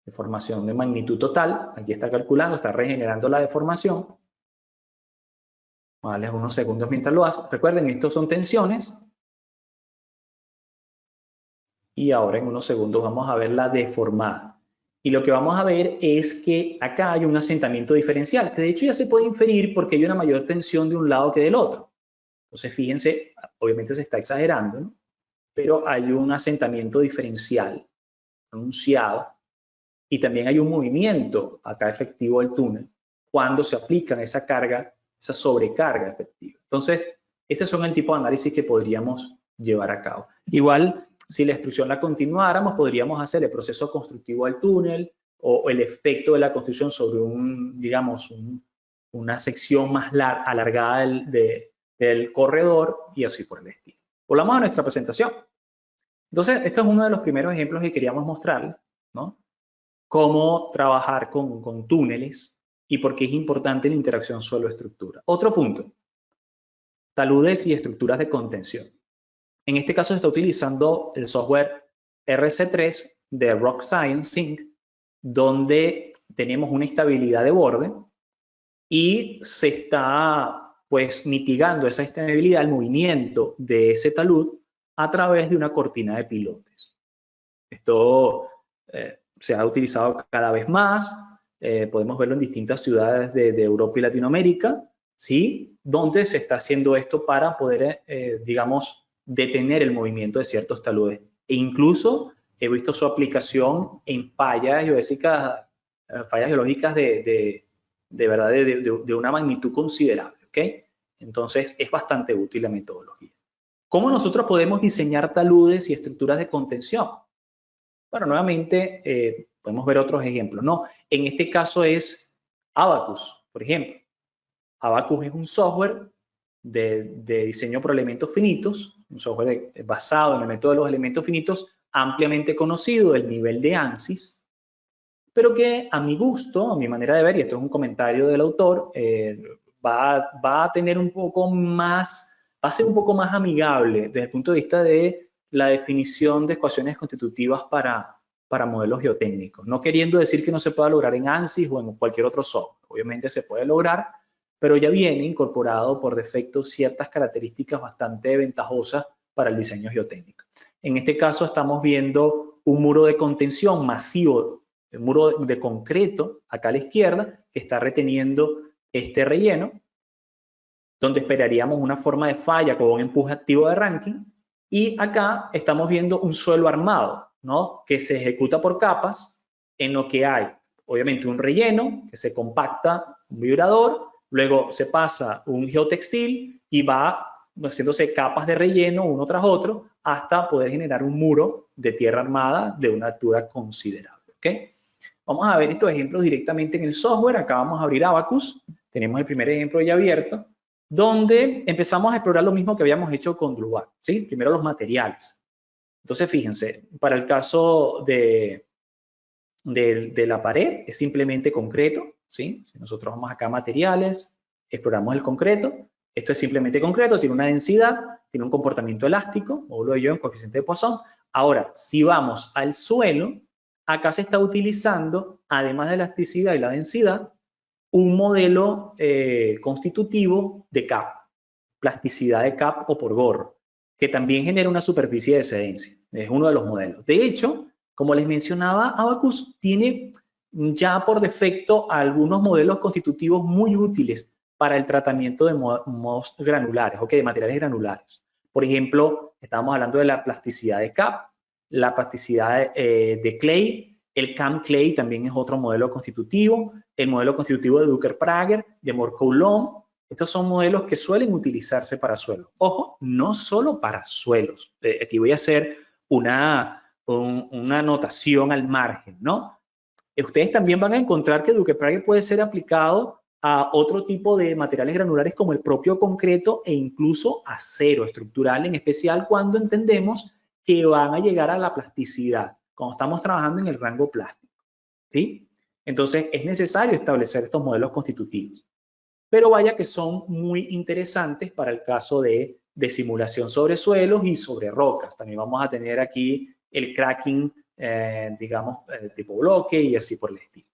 Deformación de magnitud total, aquí está calculando, está regenerando la deformación. Vale, unos segundos mientras lo hace. Recuerden, estos son tensiones. Y ahora en unos segundos vamos a ver la deformada. Y lo que vamos a ver es que acá hay un asentamiento diferencial, que de hecho ya se puede inferir porque hay una mayor tensión de un lado que del otro. Entonces, fíjense, obviamente se está exagerando, ¿no?, pero hay un asentamiento diferencial anunciado y también hay un movimiento acá efectivo del túnel cuando se aplica esa carga, esa sobrecarga efectiva. Entonces, estos son el tipo de análisis que podríamos llevar a cabo. Igual, si la instrucción la continuáramos, podríamos hacer el proceso constructivo del túnel o el efecto de la construcción sobre digamos, una sección más alargada del corredor y así por el estilo. Volvamos a nuestra presentación. Entonces, esto es uno de los primeros ejemplos que queríamos mostrarles, ¿no?, cómo trabajar con túneles y por qué es importante la interacción suelo-estructura. Otro punto, taludes y estructuras de contención. En este caso se está utilizando el software RC3 de Rock Science Inc., donde tenemos una estabilidad de borde y se está pues mitigando esa estabilidad, el movimiento de ese talud a través de una cortina de pilotes. Esto se ha utilizado cada vez más. Podemos verlo en distintas ciudades de Europa y Latinoamérica, ¿sí? Donde se está haciendo esto para poder, digamos, detener el movimiento de ciertos taludes. E incluso he visto su aplicación en fallas geodésicas, fallas geológicas de verdad de una magnitud considerable, ¿ok? Entonces es bastante útil la metodología. ¿Cómo nosotros podemos diseñar taludes y estructuras de contención? Bueno, nuevamente podemos ver otros ejemplos, ¿no? En este caso es Abacus, por ejemplo. Abacus es un software de diseño por elementos finitos, un software basado en el método de los elementos finitos, ampliamente conocido del nivel de ANSYS, pero que a mi gusto, a mi manera de ver, y esto es un comentario del autor, va a tener un poco más, va a ser un poco más amigable desde el punto de vista de la definición de ecuaciones constitutivas para modelos geotécnicos. No queriendo decir que no se pueda lograr en ANSYS o en cualquier otro software. Obviamente se puede lograr, pero ya viene incorporado por defecto ciertas características bastante ventajosas para el diseño geotécnico. En este caso estamos viendo un muro de contención masivo, el muro de concreto acá a la izquierda, que está reteniendo este relleno, donde esperaríamos una forma de falla con un empuje activo de Rankine, y acá estamos viendo un suelo armado, ¿no? Que se ejecuta por capas, en lo que hay, obviamente, un relleno que se compacta, un vibrador, luego se pasa un geotextil y va haciéndose capas de relleno uno tras otro hasta poder generar un muro de tierra armada de una altura considerable, ¿ok? Vamos a ver estos ejemplos directamente en el software. Acá vamos a abrir Abacus. Tenemos el primer ejemplo ya abierto, donde empezamos a explorar lo mismo que habíamos hecho con Druvac, ¿sí? Primero los materiales. Entonces, fíjense, para el caso de la pared es simplemente concreto, ¿sí? Si nosotros vamos acá a materiales, exploramos el concreto, esto es simplemente concreto, tiene una densidad, tiene un comportamiento elástico, módulo de Young, coeficiente de Poisson. Ahora, si vamos al suelo, acá se está utilizando, además de la elasticidad y la densidad, un modelo constitutivo de CAP, plasticidad de CAP o por gorro, que también genera una superficie de excedencia. Es uno de los modelos. De hecho, como les mencionaba, Abacus tiene ya por defecto algunos modelos constitutivos muy útiles para el tratamiento de modos granulares, de materiales granulares. Por ejemplo, estábamos hablando de la plasticidad de CAP, la plasticidad de Clay. El CAM Clay también es otro modelo constitutivo. El modelo constitutivo de Ducker-Prager, de Moore-Coulomb. Estos son modelos que suelen utilizarse para suelos. Ojo, no solo para suelos. Aquí voy a hacer una anotación al margen, ¿no? Ustedes también van a encontrar que Ducker-Prager puede ser aplicado a otro tipo de materiales granulares como el propio concreto e incluso acero estructural, en especial cuando entendemos que van a llegar a la plasticidad, cuando estamos trabajando en el rango plástico, ¿sí? Entonces es necesario establecer estos modelos constitutivos. Pero vaya que son muy interesantes para el caso de simulación sobre suelos y sobre rocas. También vamos a tener aquí el cracking, digamos, tipo bloque y así por el estilo.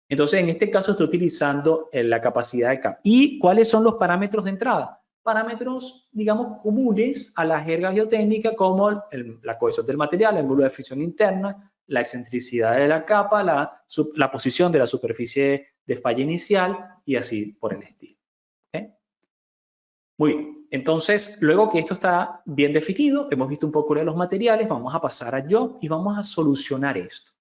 Entonces, en este caso estoy utilizando la capacidad de CAP. ¿Y cuáles son los parámetros de entrada? Parámetros, digamos, comunes a la jerga geotécnica, como la cohesión del material, el ángulo de fricción interna, la excentricidad de la capa, la posición de la superficie de falla inicial y así por el estilo. ¿Okay? Muy bien. Entonces, luego que esto está bien definido, hemos visto un poco de los materiales, vamos a pasar a Job y vamos a solucionar esto.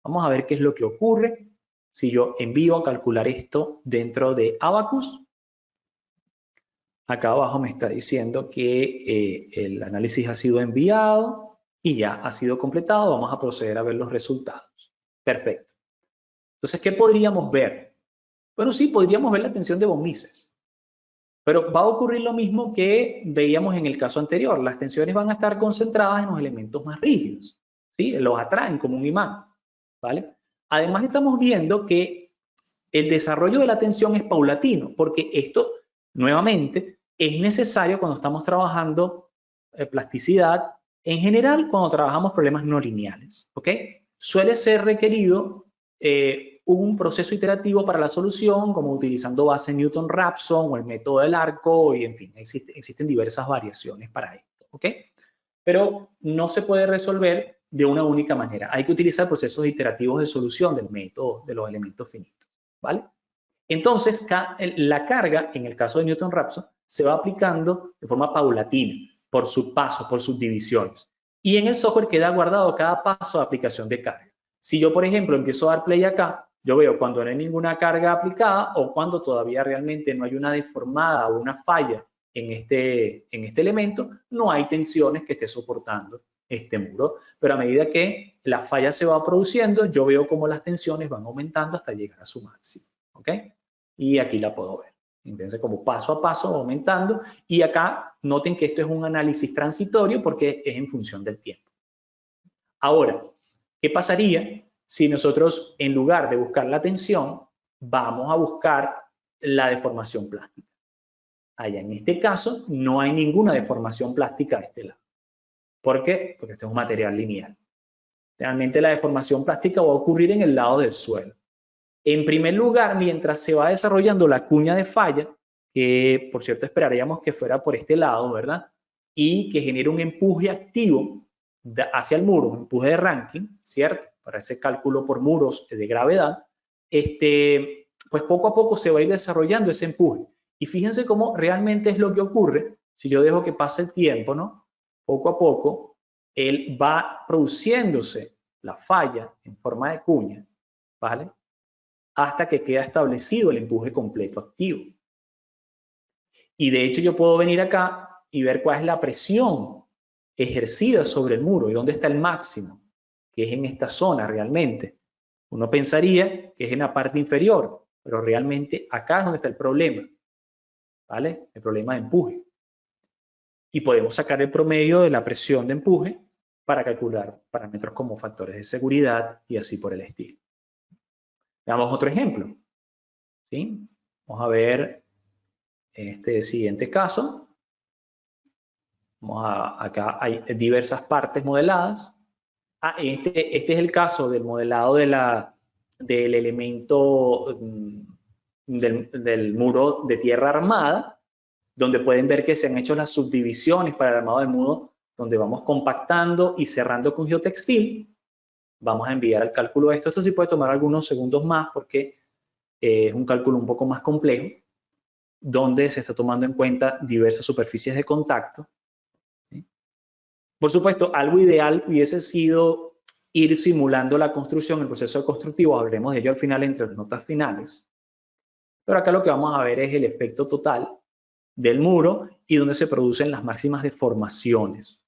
Vamos a ver qué es lo que ocurre si yo envío a calcular esto dentro de Abacus. Acá abajo me está diciendo que el análisis ha sido enviado y ya ha sido completado. Vamos a proceder a ver los resultados. Perfecto. Entonces, ¿qué podríamos ver? Bueno, sí, podríamos ver la tensión de von Mises. Pero va a ocurrir lo mismo que veíamos en el caso anterior. Las tensiones van a estar concentradas en los elementos más rígidos, ¿sí? Los atraen como un imán, ¿vale? Además, estamos viendo que el desarrollo de la tensión es paulatino, porque esto, nuevamente, es necesario cuando estamos trabajando plasticidad, en general cuando trabajamos problemas no lineales, ¿ok? Suele ser requerido un proceso iterativo para la solución, como utilizando base Newton-Raphson o el método del arco, y en fin, existen diversas variaciones para esto, ¿ok? Pero no se puede resolver de una única manera. Hay que utilizar procesos iterativos de solución del método de los elementos finitos, ¿vale? Entonces, la carga, en el caso de Newton-Raphson, se va aplicando de forma paulatina, por sus pasos, por sus divisiones. Y en el software queda guardado cada paso de aplicación de carga. Si yo, por ejemplo, empiezo a dar play acá, yo veo cuando no hay ninguna carga aplicada o cuando todavía realmente no hay una deformada o una falla en este elemento, no hay tensiones que esté soportando este muro. Pero a medida que la falla se va produciendo, yo veo cómo las tensiones van aumentando hasta llegar a su máximo. ¿Ok? Y aquí la puedo ver. Fíjense como paso a paso va aumentando. Y acá noten que esto es un análisis transitorio porque es en función del tiempo. Ahora, ¿qué pasaría si nosotros, en lugar de buscar la tensión, vamos a buscar la deformación plástica? Allá en este caso no hay ninguna deformación plástica de este lado. ¿Por qué? Porque este es un material lineal. Realmente la deformación plástica va a ocurrir en el lado del suelo. En primer lugar, mientras se va desarrollando la cuña de falla, que por cierto esperaríamos que fuera por este lado, ¿verdad? Y que genere un empuje activo hacia el muro, un empuje de Rankine, ¿cierto? Para ese cálculo por muros de gravedad, pues poco a poco se va a ir desarrollando ese empuje. Y fíjense cómo realmente es lo que ocurre si yo dejo que pase el tiempo, ¿no? Poco a poco, él va produciéndose la falla en forma de cuña, ¿vale? Hasta que queda establecido el empuje completo activo. Y de hecho yo puedo venir acá y ver cuál es la presión ejercida sobre el muro y dónde está el máximo, que es en esta zona realmente. Uno pensaría que es en la parte inferior, pero realmente acá es donde está el problema, ¿vale? El problema de empuje. Y podemos sacar el promedio de la presión de empuje para calcular parámetros como factores de seguridad y así por el estilo. Veamos otro ejemplo. ¿Sí? Vamos a ver este siguiente caso. Acá hay diversas partes modeladas. Este es el caso del modelado del elemento del muro de tierra armada, donde pueden ver que se han hecho las subdivisiones para el armado del muro, donde vamos compactando y cerrando con geotextil. Vamos a enviar al cálculo esto. Esto sí puede tomar algunos segundos más porque es un cálculo un poco más complejo, donde se está tomando en cuenta diversas superficies de contacto. ¿Sí? Por supuesto, algo ideal hubiese sido ir simulando la construcción, el proceso constructivo, hablaremos de ello al final entre las notas finales. Pero acá lo que vamos a ver es el efecto total del muro y donde se producen las máximas deformaciones.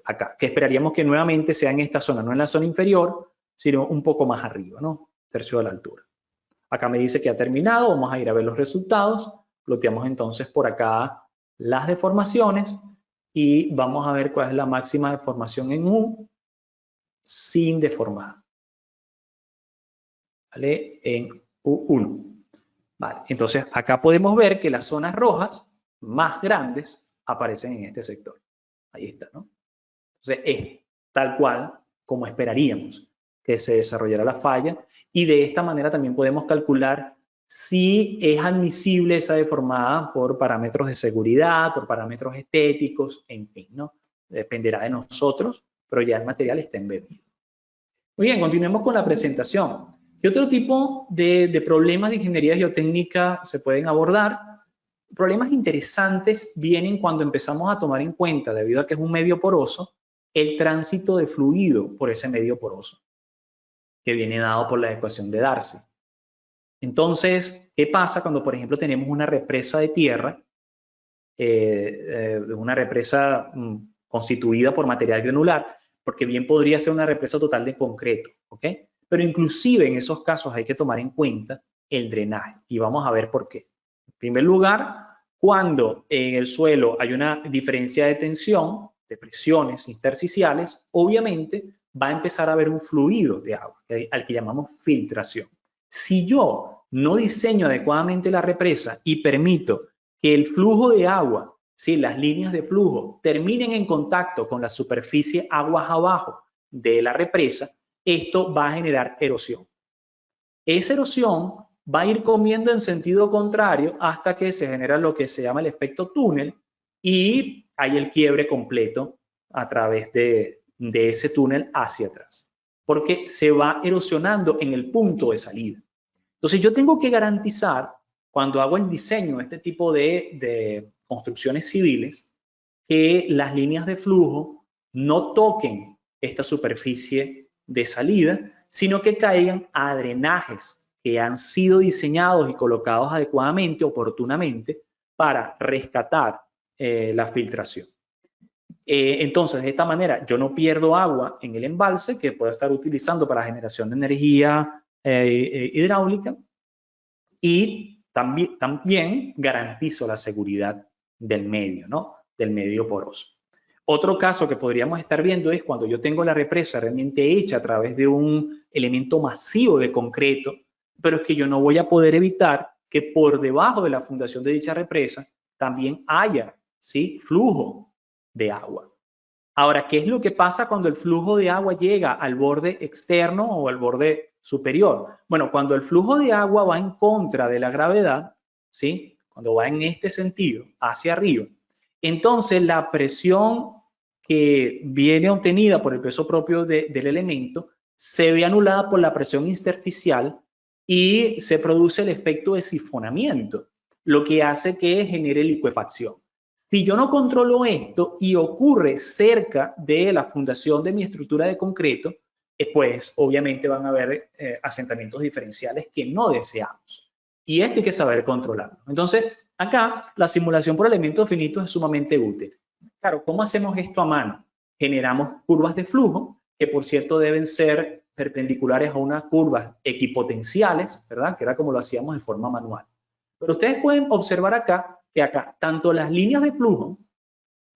Acá, que esperaríamos que nuevamente sea en esta zona, no en la zona inferior, sino un poco más arriba, ¿no? Tercio de la altura. Acá me dice que ha terminado, vamos a ir a ver los resultados, ploteamos entonces por acá las deformaciones y vamos a ver cuál es la máxima deformación en U sin deformar, ¿vale? En U1. Vale, entonces acá podemos ver que las zonas rojas más grandes aparecen en este sector. Ahí está, ¿no? Entonces es tal cual como esperaríamos que se desarrollara la falla y de esta manera también podemos calcular si es admisible esa deformada por parámetros de seguridad, por parámetros estéticos, en fin, ¿no? Dependerá de nosotros, pero ya el material está embebido. Muy bien, continuemos con la presentación. ¿Qué otro tipo de problemas de ingeniería geotécnica se pueden abordar? Problemas interesantes vienen cuando empezamos a tomar en cuenta, debido a que es un medio poroso, el tránsito de fluido por ese medio poroso, que viene dado por la ecuación de Darcy. Entonces, ¿qué pasa cuando, por ejemplo, tenemos una represa de tierra, una represa constituida por material granular? Porque bien podría ser una represa total de concreto, ¿ok? Pero inclusive en esos casos hay que tomar en cuenta el drenaje y vamos a ver por qué. En primer lugar, cuando en el suelo hay una diferencia de tensión, de presiones intersticiales, obviamente va a empezar a haber un fluido de agua, al que llamamos filtración. Si yo no diseño adecuadamente la represa y permito que el flujo de agua, ¿sí?, las líneas de flujo terminen en contacto con la superficie aguas abajo de la represa, esto va a generar erosión. Esa erosión va a ir comiendo en sentido contrario hasta que se genera lo que se llama el efecto túnel y hay el quiebre completo a través de de ese túnel hacia atrás, porque se va erosionando en el punto de salida. Entonces yo tengo que garantizar, cuando hago el diseño de este tipo de construcciones civiles, que las líneas de flujo no toquen esta superficie de salida, sino que caigan a drenajes que han sido diseñados y colocados adecuadamente, oportunamente, para rescatar la filtración. Entonces, de esta manera, yo no pierdo agua en el embalse que puedo estar utilizando para generación de energía hidráulica, y también garantizo la seguridad del medio, ¿no? Del medio poroso. Otro caso que podríamos estar viendo es cuando yo tengo la represa realmente hecha a través de un elemento masivo de concreto, pero es que yo no voy a poder evitar que por debajo de la fundación de dicha represa también haya, ¿sí?, flujo de agua. Ahora, ¿qué es lo que pasa cuando el flujo de agua llega al borde externo o al borde superior? Bueno, cuando el flujo de agua va en contra de la gravedad, ¿sí?, cuando va en este sentido, hacia arriba, entonces la presión que viene obtenida por el peso propio del elemento se ve anulada por la presión intersticial y se produce el efecto de sifonamiento, lo que hace que genere licuefacción. Si yo no controlo esto y ocurre cerca de la fundación de mi estructura de concreto, pues obviamente van a haber asentamientos diferenciales que no deseamos. Y esto hay que saber controlarlo. Entonces, acá la simulación por elementos finitos es sumamente útil. Claro, ¿cómo hacemos esto a mano? Generamos curvas de flujo, que por cierto deben ser perpendiculares a unas curvas equipotenciales, ¿verdad? Que era como lo hacíamos de forma manual. Pero ustedes pueden observar acá que acá tanto las líneas de flujo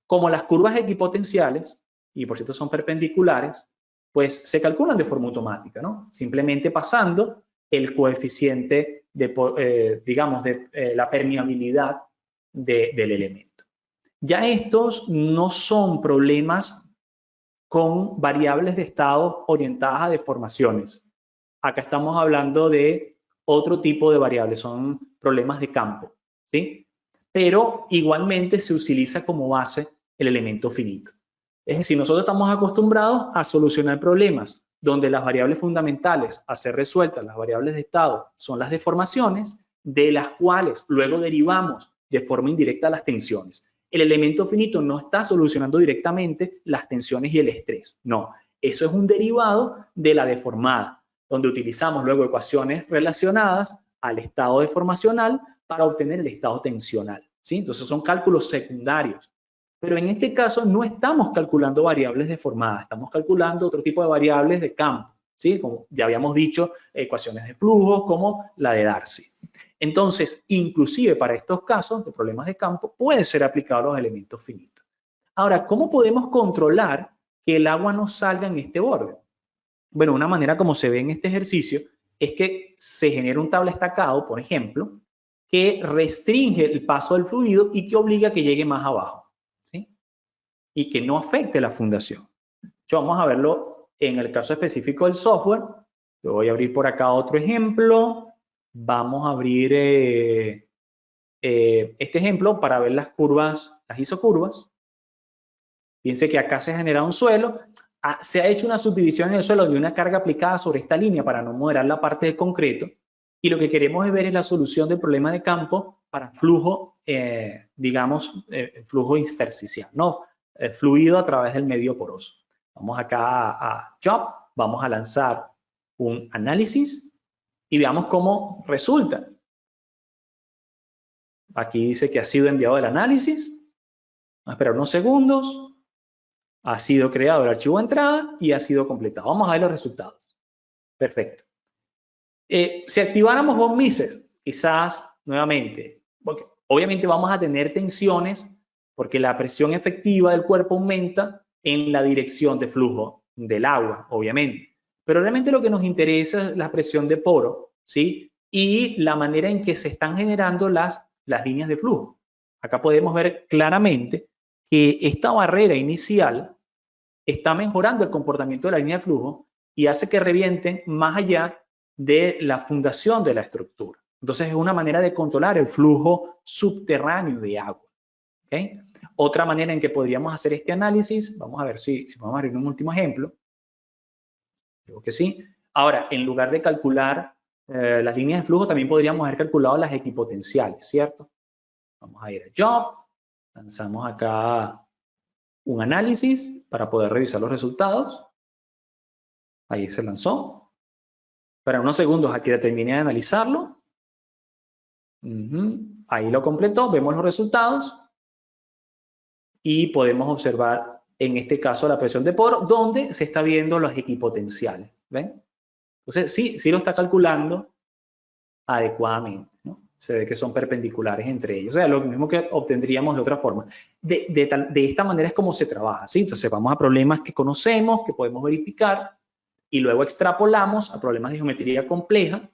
como las curvas equipotenciales, y por cierto son perpendiculares, pues se calculan de forma automática, ¿no? Simplemente pasando el coeficiente de, digamos, de la permeabilidad del elemento. Ya estos no son problemas con variables de estado orientadas a deformaciones. Acá estamos hablando de otro tipo de variables, son problemas de campo, ¿sí? Pero igualmente se utiliza como base el elemento finito. Es decir, nosotros estamos acostumbrados a solucionar problemas donde las variables fundamentales a ser resueltas, las variables de estado, son las deformaciones, de las cuales luego derivamos de forma indirecta las tensiones. El elemento finito no está solucionando directamente las tensiones y el estrés, no. Eso es un derivado de la deformada, donde utilizamos luego ecuaciones relacionadas al estado deformacional para obtener el estado tensional, ¿sí? Entonces son cálculos secundarios. Pero en este caso no estamos calculando variables deformadas, estamos calculando otro tipo de variables de campo, ¿sí? Como ya habíamos dicho, ecuaciones de flujo como la de Darcy. Entonces, inclusive para estos casos de problemas de campo, pueden ser aplicados los elementos finitos. Ahora, ¿cómo podemos controlar que el agua no salga en este borde? Bueno, una manera como se ve en este ejercicio es que se genera un tabla estacado, por ejemplo, que restringe el paso del fluido y que obliga a que llegue más abajo, ¿sí? Y que no afecte la fundación. Vamos a verlo en el caso específico del software. Yo voy a abrir por acá otro ejemplo. Vamos a abrir este ejemplo para ver las curvas, las isocurvas. Fíjense que acá se ha generado un suelo. Se ha hecho una subdivisión en el suelo de una carga aplicada sobre esta línea para no moderar la parte del concreto. Y lo que queremos ver es la solución del problema de campo para flujo, digamos, flujo intersticial, ¿no? Fluido a través del medio poroso. Vamos acá a Job, vamos a lanzar un análisis y veamos cómo resulta. Aquí dice que ha sido enviado el análisis. Vamos a esperar unos segundos. Ha sido creado el archivo de entrada y ha sido completado. Vamos a ver los resultados. Perfecto. Si activáramos von Mises, quizás nuevamente, porque obviamente vamos a tener tensiones porque la presión efectiva del cuerpo aumenta en la dirección de flujo del agua, obviamente. Pero realmente lo que nos interesa es la presión de poro, ¿sí? Y la manera en que se están generando las líneas de flujo. Acá podemos ver claramente que esta barrera inicial está mejorando el comportamiento de la línea de flujo y hace que revienten más allá de la fundación de la estructura. Entonces es una manera de controlar el flujo subterráneo de agua. ¿Okay? Otra manera en que podríamos hacer este análisis, vamos a ver si vamos a abrir un último ejemplo. Digo que sí. Ahora, en lugar de calcular las líneas de flujo, también podríamos haber calculado las equipotenciales, ¿cierto? Vamos a ir a Job, lanzamos acá un análisis para poder revisar los resultados. Ahí se lanzó. Para unos segundos aquí terminé de analizarlo. Ahí lo completó, vemos los resultados y podemos observar en este caso la presión de poro donde se está viendo los equipotenciales. ¿Ven? Entonces sí lo está calculando adecuadamente, ¿no? Se ve que son perpendiculares entre ellos. O sea, lo mismo que obtendríamos de otra forma. De esta manera es como se trabaja, ¿sí? Entonces vamos a problemas que conocemos, que podemos verificar, y luego extrapolamos a problemas de geometría compleja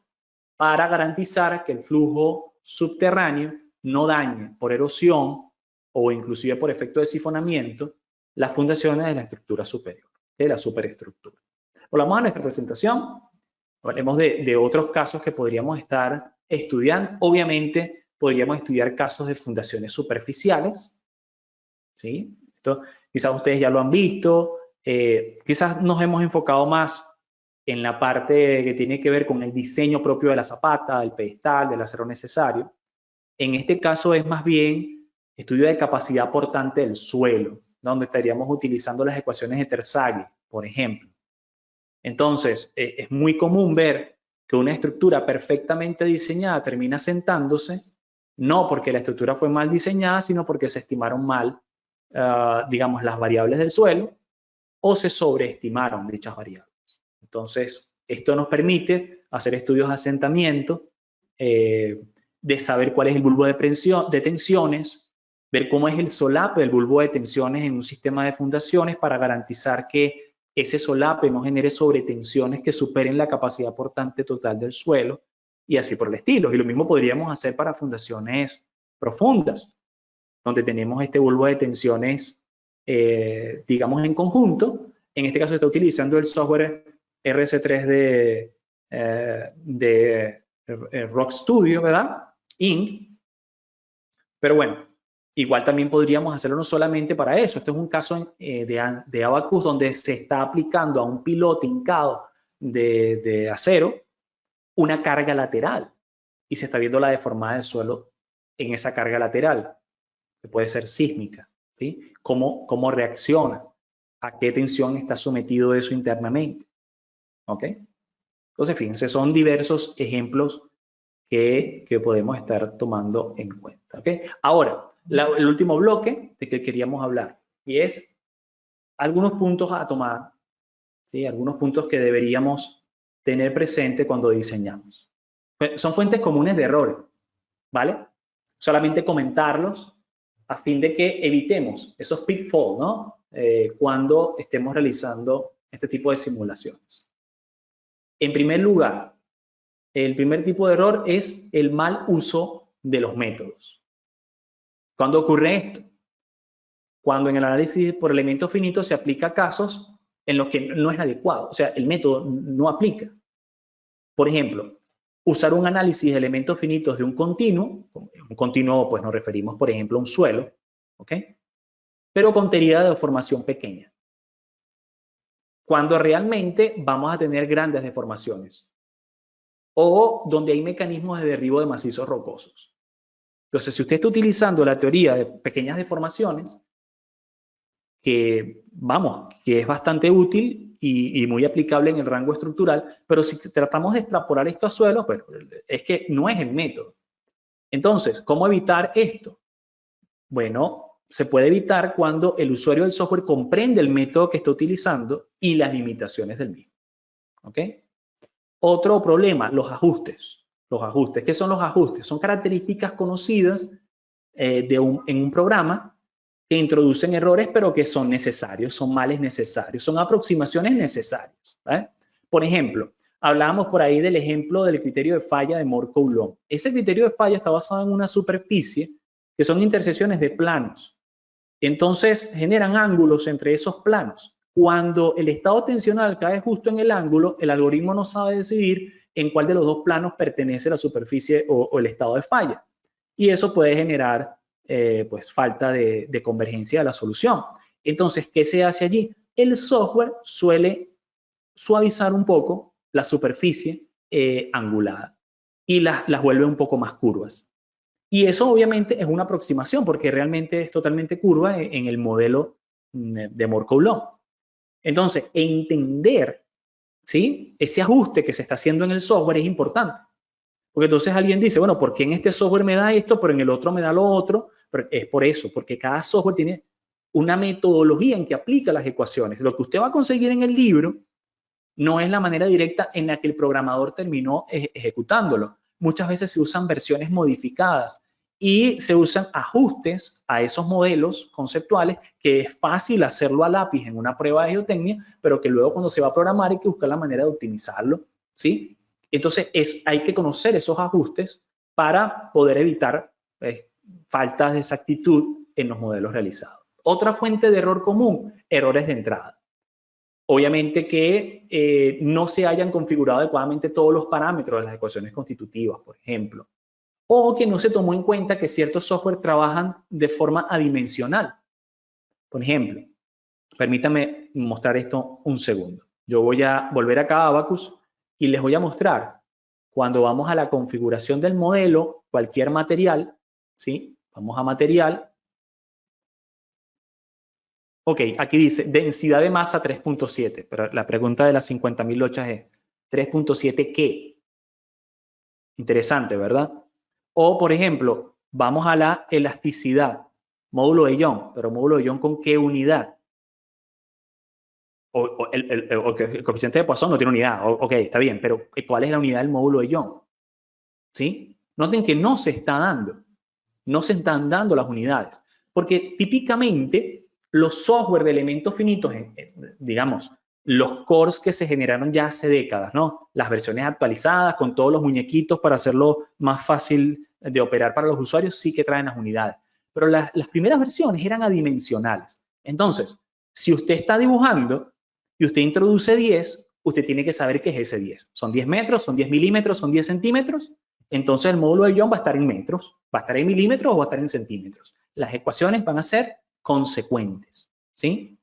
para garantizar que el flujo subterráneo no dañe por erosión o inclusive por efecto de sifonamiento las fundaciones de la estructura superior, de la superestructura. Volvamos a nuestra presentación. Hablemos de otros casos que podríamos estar estudiando. Obviamente, podríamos estudiar casos de fundaciones superficiales, ¿sí? Esto quizás ustedes ya lo han visto. Quizás nos hemos enfocado más en la parte que tiene que ver con el diseño propio de la zapata, del pedestal, del acero necesario. En este caso es más bien estudio de capacidad portante del suelo, donde estaríamos utilizando las ecuaciones de Terzaghi, por ejemplo. Entonces, es muy común ver que una estructura perfectamente diseñada termina sentándose, no porque la estructura fue mal diseñada, sino porque se estimaron mal, digamos, las variables del suelo o se sobreestimaron dichas variables. Entonces, esto nos permite hacer estudios de asentamiento, de saber cuál es el bulbo de tensiones, ver cómo es el solape del bulbo de tensiones en un sistema de fundaciones para garantizar que ese solape no genere sobretensiones que superen la capacidad portante total del suelo y así por el estilo. Y lo mismo podríamos hacer para fundaciones profundas, donde tenemos este bulbo de tensiones, digamos, en conjunto. En este caso se está utilizando el software RC3 de Rock Studio, ¿verdad? Inc. Pero bueno, igual también podríamos hacerlo no solamente para eso. Esto es un caso de Abacus donde se está aplicando a un pilote hincado de acero una carga lateral y se está viendo la deformada del suelo en esa carga lateral, que puede ser sísmica, ¿sí? ¿Cómo reacciona? ¿A qué tensión está sometido eso internamente? ¿Ok? Entonces, fíjense, son diversos ejemplos que podemos estar tomando en cuenta. ¿Ok? Ahora, el último bloque de que queríamos hablar, y es algunos puntos a tomar, ¿sí? Algunos puntos que deberíamos tener presente cuando diseñamos. Son fuentes comunes de errores, ¿vale? Solamente comentarlos a fin de que evitemos esos pitfalls, ¿no? Cuando estemos realizando este tipo de simulaciones. En primer lugar, el primer tipo de error es el mal uso de los métodos. ¿Cuándo ocurre esto? Cuando en el análisis por elementos finitos se aplica casos en los que no es adecuado, o sea, el método no aplica. Por ejemplo, usar un análisis de elementos finitos de un continuo pues nos referimos por ejemplo a un suelo, ¿ok? Pero con teoría de deformación pequeña. Cuando realmente vamos a tener grandes deformaciones o donde hay mecanismos de derribo de macizos rocosos. Entonces, si usted está utilizando la teoría de pequeñas deformaciones, que es bastante útil y muy aplicable en el rango estructural, pero si tratamos de extrapolar esto a suelo, pues es que no es el método. Entonces, ¿cómo evitar esto? Bueno, se puede evitar cuando el usuario del software comprende el método que está utilizando y las limitaciones del mismo. ¿Ok? Otro problema, los ajustes. Los ajustes. ¿Qué son los ajustes? Son características conocidas en un programa que introducen errores, pero que son necesarios, son males necesarios, son aproximaciones necesarias. ¿Vale? Por ejemplo, hablábamos por ahí del ejemplo del criterio de falla de Moore-Coulomb. Ese criterio de falla está basado en una superficie que son intersecciones de planos. Entonces, generan ángulos entre esos planos. Cuando el estado tensional cae justo en el ángulo, el algoritmo no sabe decidir en cuál de los dos planos pertenece la superficie o el estado de falla. Y eso puede generar pues falta de convergencia de la solución. Entonces, ¿qué se hace allí? El software suele suavizar un poco la superficie angulada y las vuelve un poco más curvas. Y eso obviamente es una aproximación porque realmente es totalmente curva en el modelo de Moore-Coulomb. Entonces, entender, ¿sí?, ese ajuste que se está haciendo en el software es importante. Porque entonces alguien dice, bueno, ¿por qué en este software me da esto, pero en el otro me da lo otro? Pero es por eso, porque cada software tiene una metodología en que aplica las ecuaciones. Lo que usted va a conseguir en el libro no es la manera directa en la que el programador terminó ejecutándolo. Muchas veces se usan versiones modificadas y se usan ajustes a esos modelos conceptuales que es fácil hacerlo a lápiz en una prueba de geotecnia, pero que luego cuando se va a programar hay que buscar la manera de optimizarlo, ¿sí? Entonces hay que conocer esos ajustes para poder evitar faltas de exactitud en los modelos realizados. Otra fuente de error común, errores de entrada. Obviamente que no se hayan configurado adecuadamente todos los parámetros de las ecuaciones constitutivas, por ejemplo. O que no se tomó en cuenta que ciertos software trabajan de forma adimensional. Por ejemplo, permítame mostrar esto un segundo. Yo voy a volver acá a Abacus y les voy a mostrar cuando vamos a la configuración del modelo, cualquier material, ¿sí? Vamos a material. Ok, aquí dice densidad de masa 3.7, pero la pregunta de las 50.000 lochas es 3.7 ¿qué? Interesante, ¿verdad? O, por ejemplo, vamos a la elasticidad, módulo de Young, pero módulo de Young ¿con qué unidad? El coeficiente de Poisson no tiene unidad, ok, está bien, pero ¿cuál es la unidad del módulo de Young? ¿Sí? Noten que no se está dando, no se están dando las unidades, porque típicamente los software de elementos finitos, digamos, los cores que se generaron ya hace décadas, ¿no? Las versiones actualizadas con todos los muñequitos para hacerlo más fácil de operar para los usuarios, sí que traen las unidades. Pero las primeras versiones eran adimensionales. Entonces, si usted está dibujando y usted introduce 10, usted tiene que saber qué es ese 10. ¿Son 10 metros? ¿Son 10 milímetros? ¿Son 10 centímetros? Entonces el módulo de Young va a estar en metros, va a estar en milímetros o va a estar en centímetros. Las ecuaciones van a ser consecuentes, ¿sí?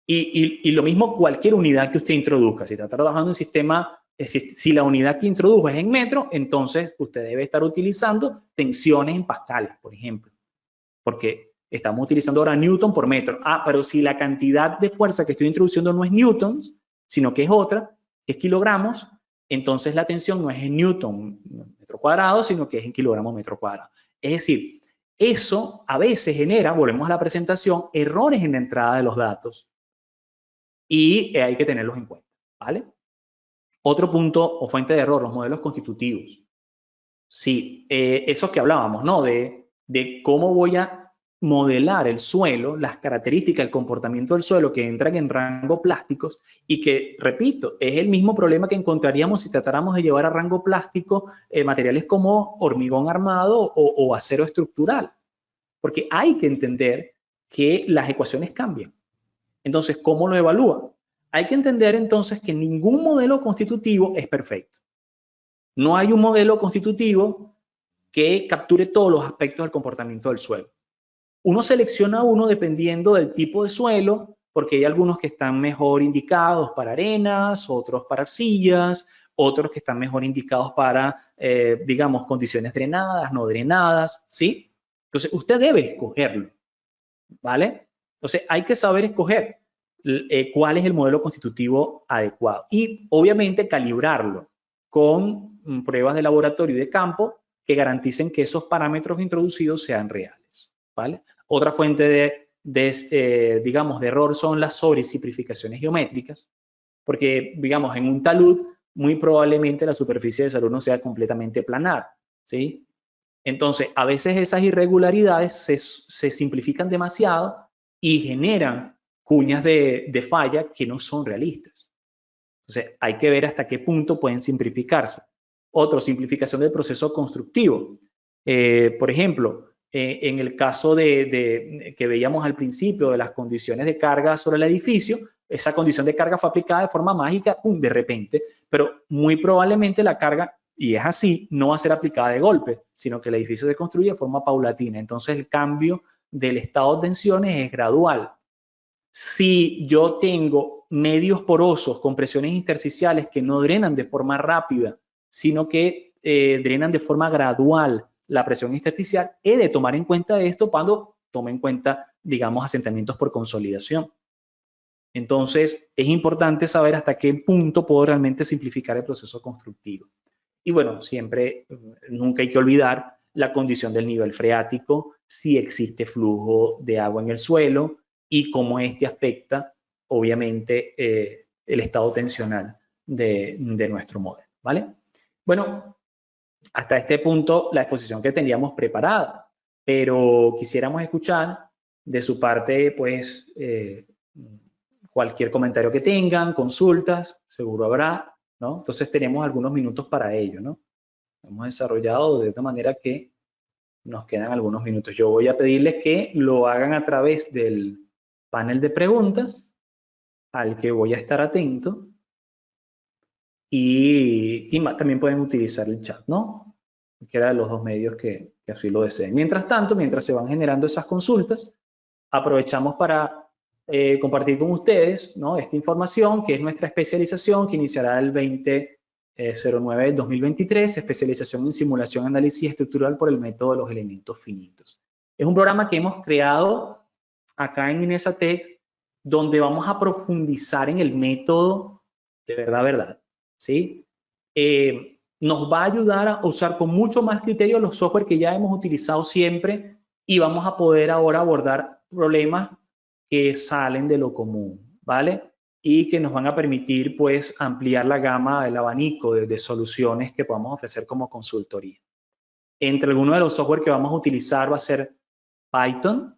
Y lo mismo cualquier unidad que usted introduzca. Si está trabajando en sistema, si la unidad que introdujo es en metros, entonces usted debe estar utilizando tensiones en pascales, por ejemplo. Porque estamos utilizando ahora newton por metro. Ah, pero si la cantidad de fuerza que estoy introduciendo no es newtons, sino que es otra, que es kilogramos, entonces la tensión no es en newton metro cuadrado, sino que es en kilogramos metro cuadrado. Es decir, eso a veces genera, volvemos a la presentación, errores en la entrada de los datos. Y hay que tenerlos en cuenta, ¿vale? Otro punto o fuente de error, los modelos constitutivos. Sí, eso que hablábamos, ¿no? De cómo voy a modelar el suelo, las características, el comportamiento del suelo que entran en rango plásticos y que, repito, es el mismo problema que encontraríamos si tratáramos de llevar a rango plástico materiales como hormigón armado o acero estructural. Porque hay que entender que las ecuaciones cambian. Entonces, ¿cómo lo evalúa? Hay que entender entonces que ningún modelo constitutivo es perfecto. No hay un modelo constitutivo que capture todos los aspectos del comportamiento del suelo. Uno selecciona uno dependiendo del tipo de suelo, porque hay algunos que están mejor indicados para arenas, otros para arcillas, otros que están mejor indicados para, digamos, condiciones drenadas, no drenadas, ¿sí? Entonces, usted debe escogerlo, ¿vale? Entonces, hay que saber escoger cuál es el modelo constitutivo adecuado y, obviamente, calibrarlo con pruebas de laboratorio y de campo que garanticen que esos parámetros introducidos sean reales, ¿vale? Otra fuente digamos, de error son las sobresimplificaciones geométricas, porque, digamos, en un talud, muy probablemente la superficie de salud no sea completamente planar, ¿sí? Entonces, a veces esas irregularidades se simplifican demasiado y generan cuñas de falla que no son realistas. Entonces, hay que ver hasta qué punto pueden simplificarse. Otro, simplificación del proceso constructivo. Por ejemplo, en el caso que veíamos al principio de las condiciones de carga sobre el edificio, esa condición de carga fue aplicada de forma mágica, ¡pum!, de repente, pero muy probablemente la carga y es así, no va a ser aplicada de golpe, sino que el edificio se construye de forma paulatina. Entonces el cambio del estado de tensiones es gradual. Si yo tengo medios porosos con presiones intersticiales que no drenan de forma rápida, sino que drenan de forma gradual la presión intersticial, he de tomar en cuenta esto cuando tome en cuenta, digamos, asentamientos por consolidación. Entonces, es importante saber hasta qué punto puedo realmente simplificar el proceso constructivo. Y bueno, siempre, nunca hay que olvidar la condición del nivel freático, si existe flujo de agua en el suelo y cómo este afecta, obviamente, el estado tensional de nuestro modelo, ¿vale? Bueno, hasta este punto la exposición que teníamos preparada, pero quisiéramos escuchar de su parte, pues, cualquier comentario que tengan, consultas, seguro habrá, ¿no? Entonces tenemos algunos minutos para ello, ¿no? Hemos desarrollado de una manera que nos quedan algunos minutos. Yo voy a pedirles que lo hagan a través del panel de preguntas, al que voy a estar atento, y también pueden utilizar el chat, ¿no? Cualquiera de los dos medios que así lo deseen. Mientras tanto, mientras se van generando esas consultas, aprovechamos para compartir con ustedes, ¿no?, esta información, que es nuestra especialización, que iniciará el 2009 del 2023, especialización en simulación, análisis estructural por el método de los elementos finitos. Es un programa que hemos creado acá en INESATEC, donde vamos a profundizar en el método de verdad, ¿sí? Nos va a ayudar a usar con mucho más criterio los software que ya hemos utilizado siempre, y vamos a poder ahora abordar problemas que salen de lo común, ¿vale? Y que nos van a permitir, pues, ampliar la gama del abanico de soluciones que podamos ofrecer como consultoría. Entre algunos de los software que vamos a utilizar va a ser Python,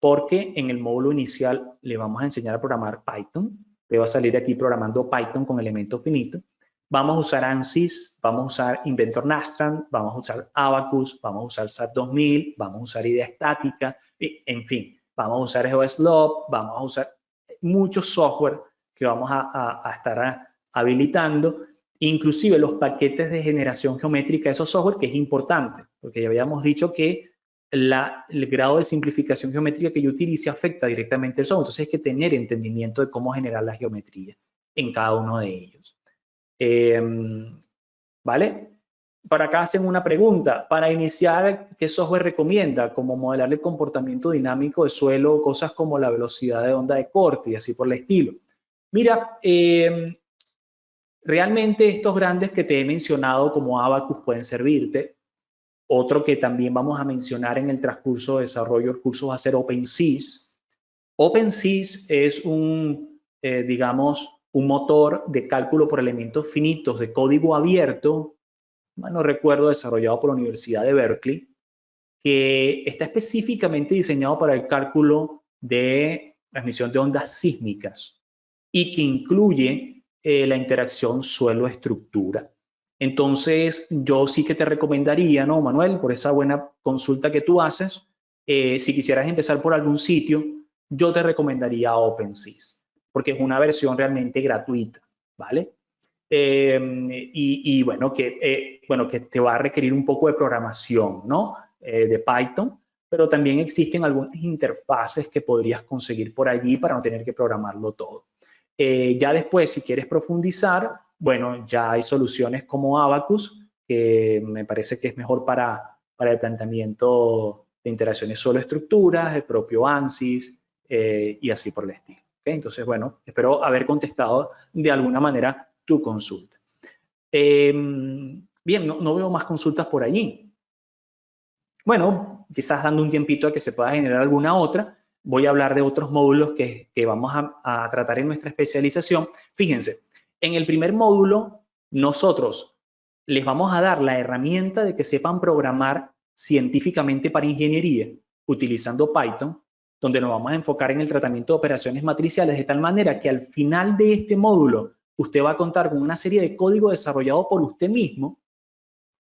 porque en el módulo inicial le vamos a enseñar a programar Python. Te va a salir aquí programando Python con elementos finitos. Vamos a usar ANSYS, vamos a usar Inventor Nastran, vamos a usar Abacus, vamos a usar SAP 2000, vamos a usar idea estática, en fin, vamos a usar GeoSLOP, vamos a usar muchos software que vamos a estar habilitando, inclusive los paquetes de generación geométrica de esos software, que es importante, porque ya habíamos dicho que el grado de simplificación geométrica que yo utilice afecta directamente el software. Entonces hay que tener entendimiento de cómo generar la geometría en cada uno de ellos. ¿Vale? Para acá hacen una pregunta. Para iniciar, ¿qué software recomienda? Como modelar el comportamiento dinámico de suelo, cosas como la velocidad de onda de corte y así por el estilo. Mira, realmente estos grandes que te he mencionado como Abacus pueden servirte. Otro que también vamos a mencionar en el transcurso de desarrollo del curso va a ser OpenSys. OpenSys es digamos, un motor de cálculo por elementos finitos de código abierto, no recuerdo, desarrollado por la Universidad de Berkeley, que está específicamente diseñado para el cálculo de transmisión de ondas sísmicas y que incluye la interacción suelo-estructura. Entonces, yo sí que te recomendaría, ¿no, Manuel? Por esa buena consulta que tú haces, si quisieras empezar por algún sitio, yo te recomendaría OpenSys, porque es una versión realmente gratuita, ¿vale? Bueno, que te va a requerir un poco de programación, ¿no? De Python, pero también existen algunas interfaces que podrías conseguir por allí para no tener que programarlo todo. Ya después, si quieres profundizar, bueno, ya hay soluciones como Abacus, que me parece que es mejor para el planteamiento de interacciones suelo-estructuras, el propio ANSYS y así por el estilo. ¿Okay? Entonces, bueno, espero haber contestado de alguna manera tu consulta. Bien, no veo más consultas por allí. Bueno, quizás dando un tiempito a que se pueda generar alguna otra, voy a hablar de otros módulos que vamos a tratar en nuestra especialización. Fíjense, en el primer módulo nosotros les vamos a dar la herramienta de que sepan programar científicamente para ingeniería utilizando Python, donde nos vamos a enfocar en el tratamiento de operaciones matriciales, de tal manera que al final de este módulo usted va a contar con una serie de código desarrollado por usted mismo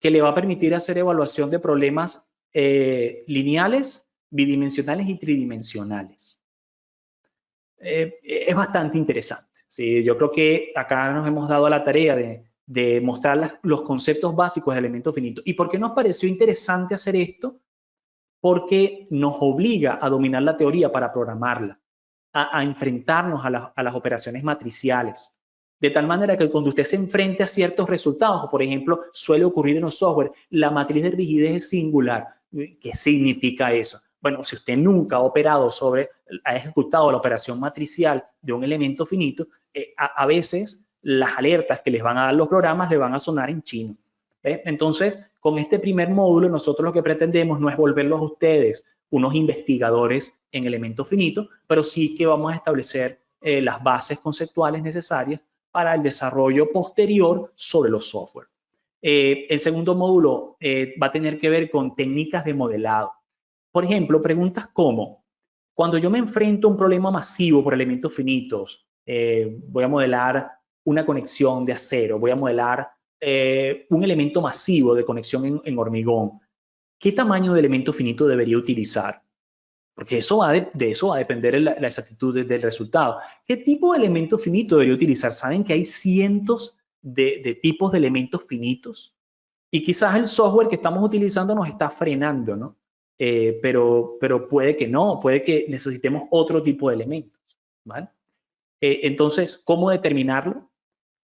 que le va a permitir hacer evaluación de problemas lineales, bidimensionales y tridimensionales. Es bastante interesante. ¿Sí? Yo creo que acá nos hemos dado la tarea de de mostrar los conceptos básicos de elementos finitos. ¿Y por qué nos pareció interesante hacer esto? Porque nos obliga a dominar la teoría para programarla, a enfrentarnos a las operaciones matriciales. De tal manera que cuando usted se enfrente a ciertos resultados, por ejemplo, suele ocurrir en los software, la matriz de rigidez es singular. ¿Qué significa eso? Bueno, si usted nunca ha ejecutado la operación matricial de un elemento finito, a veces las alertas que les van a dar los programas le van a sonar en chino. Entonces, con este primer módulo, nosotros lo que pretendemos no es volverlos a ustedes unos investigadores en elementos finitos, pero sí que vamos a establecer las bases conceptuales necesarias para el desarrollo posterior sobre los software. El segundo módulo va a tener que ver con técnicas de modelado. Por ejemplo, preguntas como, cuando yo me enfrento a un problema masivo por elementos finitos, voy a modelar una conexión de acero, voy a modelar un elemento masivo de conexión en hormigón, ¿qué tamaño de elemento finito debería utilizar? Porque de eso va a depender la exactitud del resultado. ¿Qué tipo de elemento finito debería utilizar? ¿Saben que hay cientos de tipos de elementos finitos? Y quizás el software que estamos utilizando nos está frenando, ¿no? Pero puede que no, puede que necesitemos otro tipo de elementos, ¿vale? Entonces, ¿cómo determinarlo?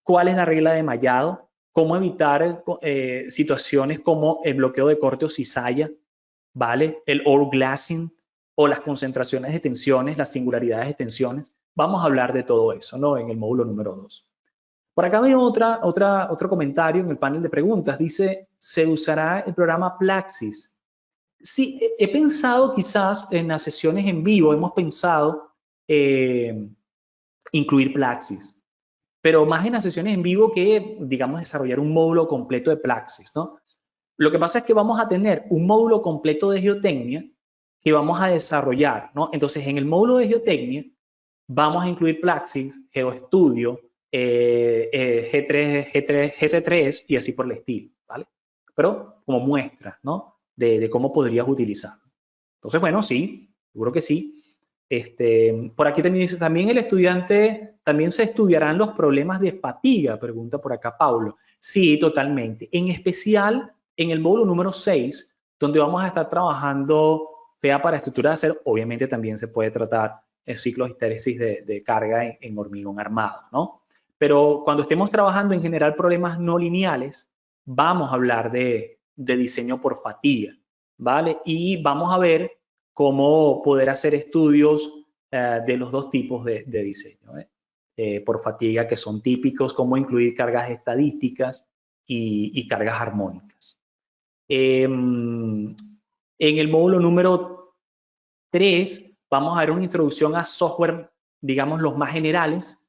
¿Cuál es la regla de mallado? ¿Cómo evitar situaciones como el bloqueo de corte o cizalla? ¿Vale? El outglassing o las concentraciones de tensiones, las singularidades de tensiones. Vamos a hablar de todo eso, ¿no? En el módulo número 2. Por acá veo otro comentario en el panel de preguntas. Dice, ¿se usará el programa Plaxis? Sí, he pensado quizás en las sesiones en vivo, hemos pensado incluir Plaxis, pero más en las sesiones en vivo que, digamos, desarrollar un módulo completo de Plaxis, ¿no? Lo que pasa es que vamos a tener un módulo completo de geotecnia que vamos a desarrollar, ¿no? Entonces, en el módulo de geotecnia vamos a incluir Plaxis, GeoStudio, GC3 y así por el estilo, ¿vale? Pero como muestras, ¿no? De cómo podrías utilizarlo. Entonces, bueno, sí, seguro que sí. Por aquí también dice, también el estudiante, también se estudiarán los problemas de fatiga, pregunta por acá Paulo. Sí, totalmente. En especial en el módulo número 6, donde vamos a estar trabajando FEA para estructuras de acero, obviamente también se puede tratar ciclos histéresis de carga en hormigón armado, ¿no? Pero cuando estemos trabajando en general problemas no lineales, vamos a hablar de diseño por fatiga, ¿vale? Y vamos a ver cómo poder hacer estudios de los dos tipos de diseño, por fatiga que son típicos, cómo incluir cargas estadísticas y cargas armónicas. En el módulo número 3 vamos a ver una introducción a software, digamos, los más generales.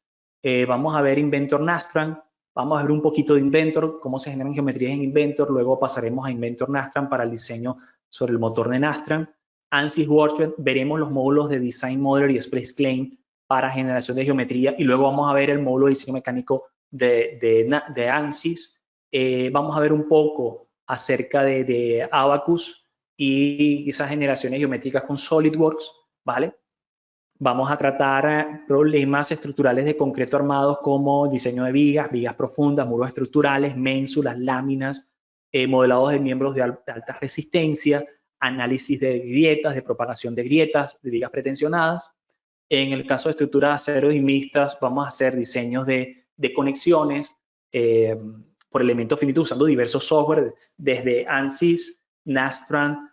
Vamos a ver Inventor Nastran, vamos a ver un poquito de Inventor, cómo se generan geometrías en Inventor, luego pasaremos a Inventor Nastran para el diseño sobre el motor de Nastran. ANSYS Workshop, veremos los módulos de Design Modeler y Splice Claim para generación de geometría y luego vamos a ver el módulo de diseño mecánico de ANSYS. Vamos a ver un poco acerca de Abacus y esas generaciones geométricas con SolidWorks, ¿vale? Vamos a tratar problemas estructurales de concreto armados como diseño de vigas profundas, muros estructurales, ménsulas, láminas, modelados de miembros de alta resistencia, análisis de grietas, de propagación de grietas, de vigas pretensionadas. En el caso de estructuras de acero y mixtas, vamos a hacer diseños de conexiones por elementos finitos usando diversos software, desde ANSYS, Nastran,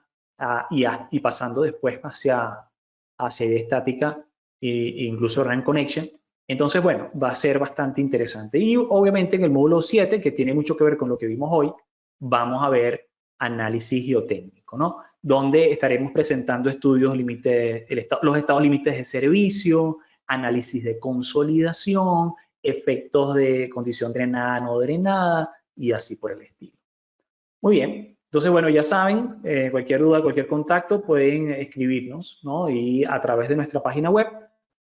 y pasando después hacia estática e incluso RAM Connection. Entonces, bueno, va a ser bastante interesante. Y obviamente en el módulo 7, que tiene mucho que ver con lo que vimos hoy, vamos a ver análisis geotécnico, ¿no? Donde estaremos presentando estudios los estados límites de servicio, análisis de consolidación, efectos de condición drenada, no drenada, y así por el estilo. Muy bien. Entonces, bueno, ya saben, cualquier duda, cualquier contacto, pueden escribirnos, ¿no? Y a través de nuestra página web,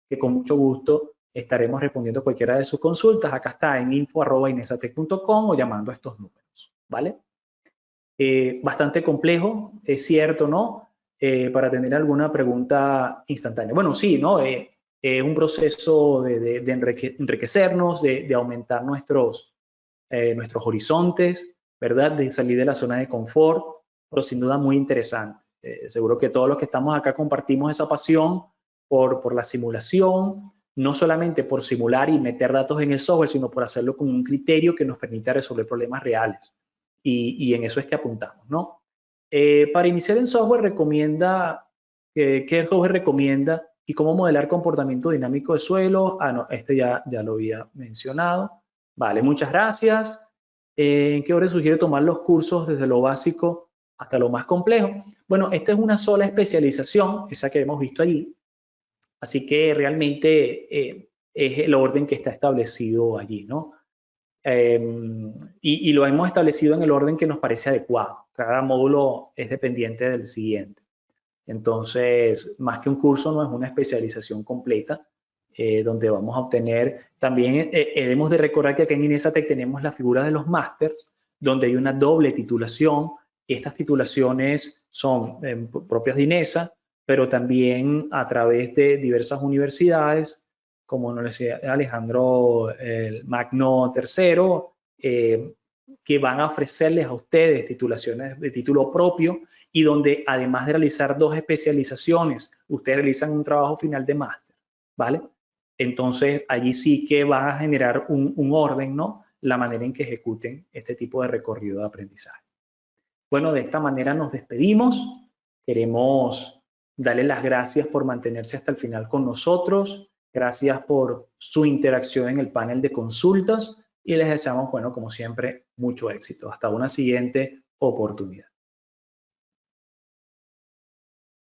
que con mucho gusto estaremos respondiendo cualquiera de sus consultas. Acá está en info@inesatec.com o llamando a estos números, ¿vale? Bastante complejo, es cierto, ¿no? Para tener alguna pregunta instantánea. Bueno, sí, ¿no? Es un proceso de enriquecernos, de aumentar nuestros nuestros horizontes, ¿verdad? De salir de la zona de confort, pero sin duda muy interesante. Seguro que todos los que estamos acá compartimos esa pasión por la simulación, no solamente por simular y meter datos en el software, sino por hacerlo con un criterio que nos permita resolver problemas reales. Y en eso es que apuntamos, ¿no? Para iniciar en software, ¿qué software recomienda y cómo modelar comportamiento dinámico de suelo? Ah, no, este ya lo había mencionado. Vale, muchas gracias. ¿En qué orden sugiere tomar los cursos desde lo básico hasta lo más complejo? Bueno, esta es una sola especialización, esa que hemos visto allí. Así que realmente es el orden que está establecido allí, ¿no? Y lo hemos establecido en el orden que nos parece adecuado. Cada módulo es dependiente del siguiente. Entonces, más que un curso, no es una especialización completa, donde vamos a obtener, también debemos de recordar que acá en INESATEC tenemos la figura de los másters, donde hay una doble titulación. Estas titulaciones son propias de INESA, pero también a través de diversas universidades, como nos decía Alejandro Magno III, que van a ofrecerles a ustedes titulaciones de título propio y donde además de realizar 2 especializaciones, ustedes realizan un trabajo final de máster, ¿vale? Entonces, allí sí que va a generar un orden, ¿no? La manera en que ejecuten este tipo de recorrido de aprendizaje. Bueno, de esta manera nos despedimos. Queremos darle las gracias por mantenerse hasta el final con nosotros. Gracias por su interacción en el panel de consultas y les deseamos, bueno, como siempre, mucho éxito. Hasta una siguiente oportunidad.